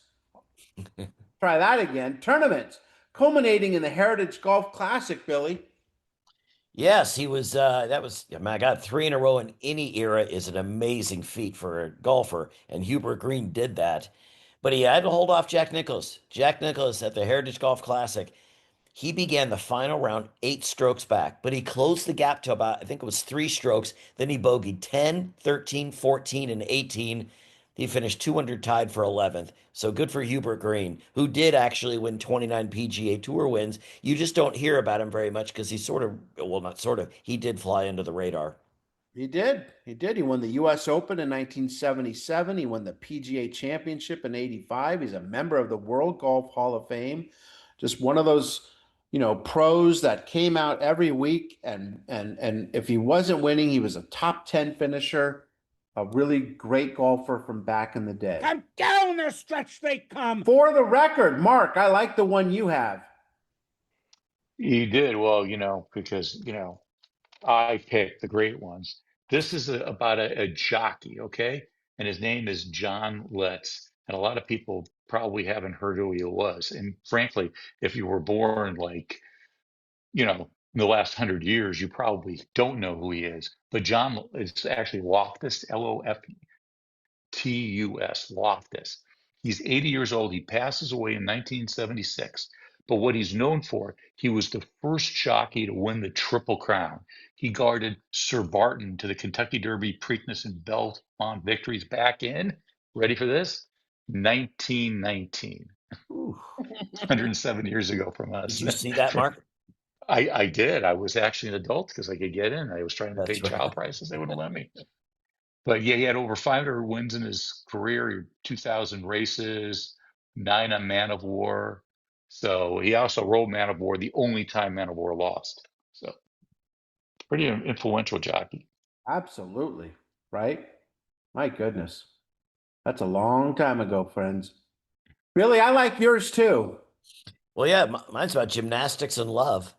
Try that again. Tournaments, culminating in the Heritage Golf Classic, Billy. Yes, he was. That was, my God, 3 in a row in any era is an amazing feat for a golfer, and Hubert Green did that. But he had to hold off Jack Nicklaus. Jack Nicklaus at the Heritage Golf Classic. He began the final round 8 strokes back, but he closed the gap to about, I think it was 3 strokes. Then he bogeyed 10, 13, 14, and 18. He finished 200 tied for 11th. So good for Hubert Green, who did actually win 29 PGA Tour wins. You just don't hear about him very much because he sort of, well, not sort of, he did fly under the radar. He did. He did. He won the U.S. Open in 1977. He won the PGA Championship in 85. He's a member of the World Golf Hall of Fame. Just one of those, pros that came out every week. And if he wasn't winning, he was a top 10 finisher, a really great golfer from back in the day. Come down the stretch they come. For the record, Mark, I like the one you have. You did well, because I picked the great ones. This is about a jockey, okay? And his name is John Letts. And a lot of people probably haven't heard who he was. And frankly, if you were born like, in the last 100 years, you probably don't know who he is. But John is actually Loftus, Loftus, Loftus. He's 80 years old. He passes away in 1976. But what he's known for, he was the first jockey to win the Triple Crown. He guarded Sir Barton to the Kentucky Derby, Preakness, and Belmont victories back in, ready for this, 1919. Ooh. 107 years ago from us. Did you see that, Mark? I did. I was actually an adult because I could get in. I was trying to That's pay child prices. They wouldn't let me. But yeah, he had over 500 wins in his career, 2,000 races, 9 on Man of War. So he also rode Man of War the only time Man of War lost. So pretty influential jockey. Absolutely. Right? My goodness. That's a long time ago, friends. Billy, I like yours too. Well, yeah, mine's about gymnastics and love.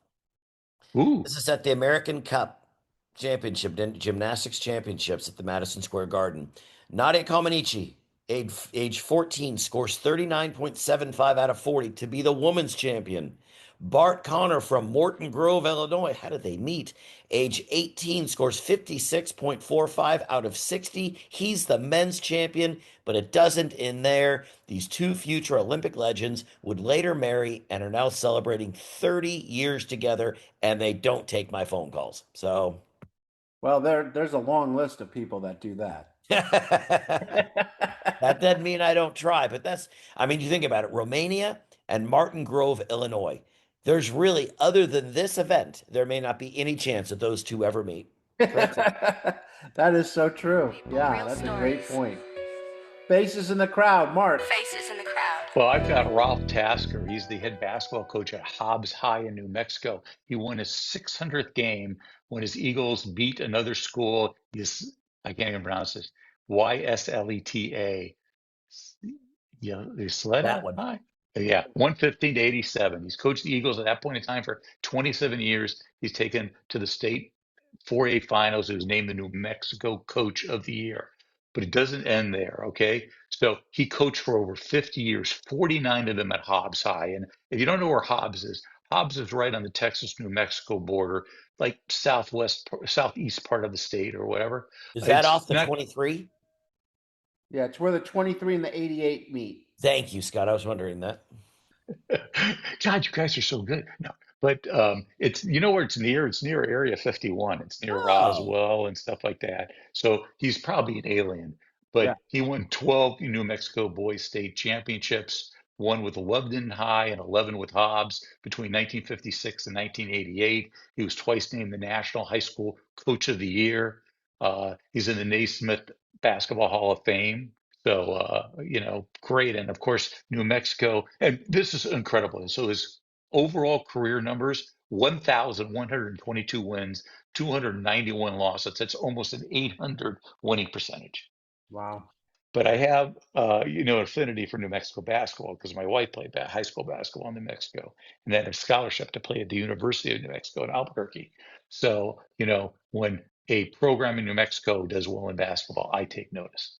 Ooh. This is at the American Cup Championship, Gymnastics Championships at the Madison Square Garden. Nadia Comaneci, age 14, scores 39.75 out of 40 to be the women's champion. Bart Connor from Morton Grove, Illinois. How did they meet? Age 18, scores 56.45 out of 60. He's the men's champion, but it doesn't end there. These 2 future Olympic legends would later marry and are now celebrating 30 years together, and they don't take my phone calls. So, well, there's a long list of people that do that. That doesn't mean I don't try, but you think about it, Romania and Martin Grove, Illinois. There's really, other than this event, there may not be any chance that those 2 ever meet. That is so true. Yeah, that's a great point. Faces in the crowd, Mark. Faces in the crowd. Well, I've got Ralph Tasker. He's the head basketball coach at Hobbs High in New Mexico. He won his 600th game when his Eagles beat another school. I can't even pronounce this. YSLETA. Yeah, That one. High. Yeah, 115 to 87. He's coached the Eagles at that point in time for 27 years. He's taken to the state 4A finals. He was named the New Mexico Coach of the Year. But it doesn't end there, okay? So he coached for over 50 years, 49 of them at Hobbs High. And if you don't know where Hobbs is right on the Texas-New Mexico border, like southeast part of the state or whatever. Is that off the 23? Yeah, it's where the 23 and the 88 meet. Thank you, Scott. I was wondering that. God, you guys are so good. No, but it's where it's near. It's near Area 51. It's near Roswell and stuff like that. So he's probably an alien. But he won 12 New Mexico Boys State Championships, won with Loveland High and 11 with Hobbs between 1956 and 1988. He was twice named the National High School Coach of the Year. He's in the Naismith Basketball Hall of Fame. So, great. And of course, New Mexico, and this is incredible. So his overall career numbers, 1,122 wins, 291 losses. That's almost an 800 winning percentage. Wow. But I have, affinity for New Mexico basketball because my wife played high school basketball in New Mexico and then a scholarship to play at the University of New Mexico in Albuquerque. So, when a program in New Mexico does well in basketball, I take notice.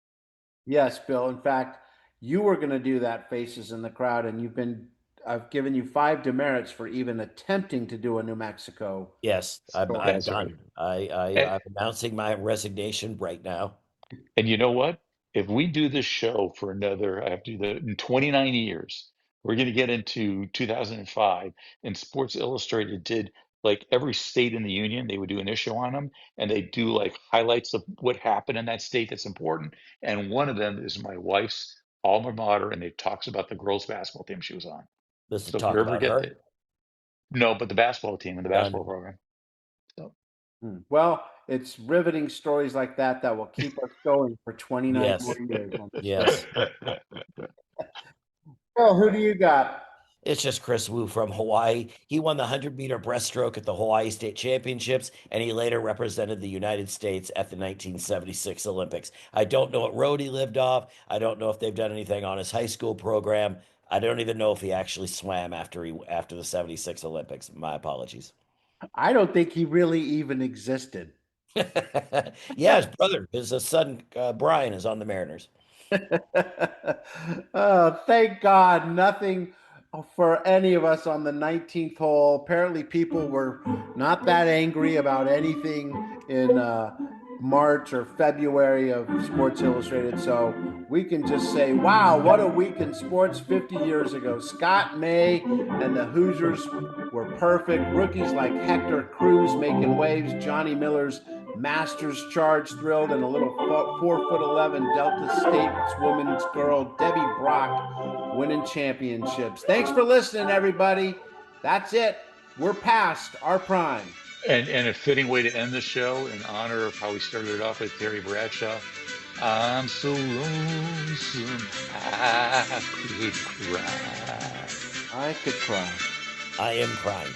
Yes, Bill. In fact, you were going to do that faces in the crowd, and I've given you 5 demerits for even attempting to do a New Mexico. Yes, I'm That's done. right. I'm announcing my resignation right now. And you know what? If we do this show for another, I have to do that in 29 years, we're going to get into 2005, and Sports Illustrated did like every state in the union, they would do an issue on them, and they do like highlights of what happened in that state that's important. And one of them is my wife's alma mater, and it talks about the girls' basketball team she was on. Does it So if talk you ever about get her? that, no, but the basketball team and the basketball No. program. So. Well, it's riveting stories like that will keep us going for 29 Yes. more years. Yes. Bill, who do you got? It's just Chris Wu from Hawaii. He won the 100-meter breaststroke at the Hawaii State Championships, and he later represented the United States at the 1976 Olympics. I don't know what road he lived off. I don't know if they've done anything on his high school program. I don't even know if he actually swam after the 76 Olympics. My apologies. I don't think he really even existed. Yeah, his brother, his son Brian, is on the Mariners. Oh, thank God, nothing for any of us on the 19th hole. Apparently, people were not that angry about anything in March or February of Sports Illustrated. So we can just say, wow, what a week in sports 50 years ago. Scott May and the Hoosiers were perfect. Rookies like Hector Cruz making waves, Johnny Miller's Masters charge thrilled, and a little 4'11" Delta State women's girl, Debbie Brock, winning championships. Thanks for listening, everybody. That's it. We're past our prime. And a fitting way to end the show in honor of how we started it off with Terry Bradshaw. I'm so lonesome I could cry. I could cry. I am crying.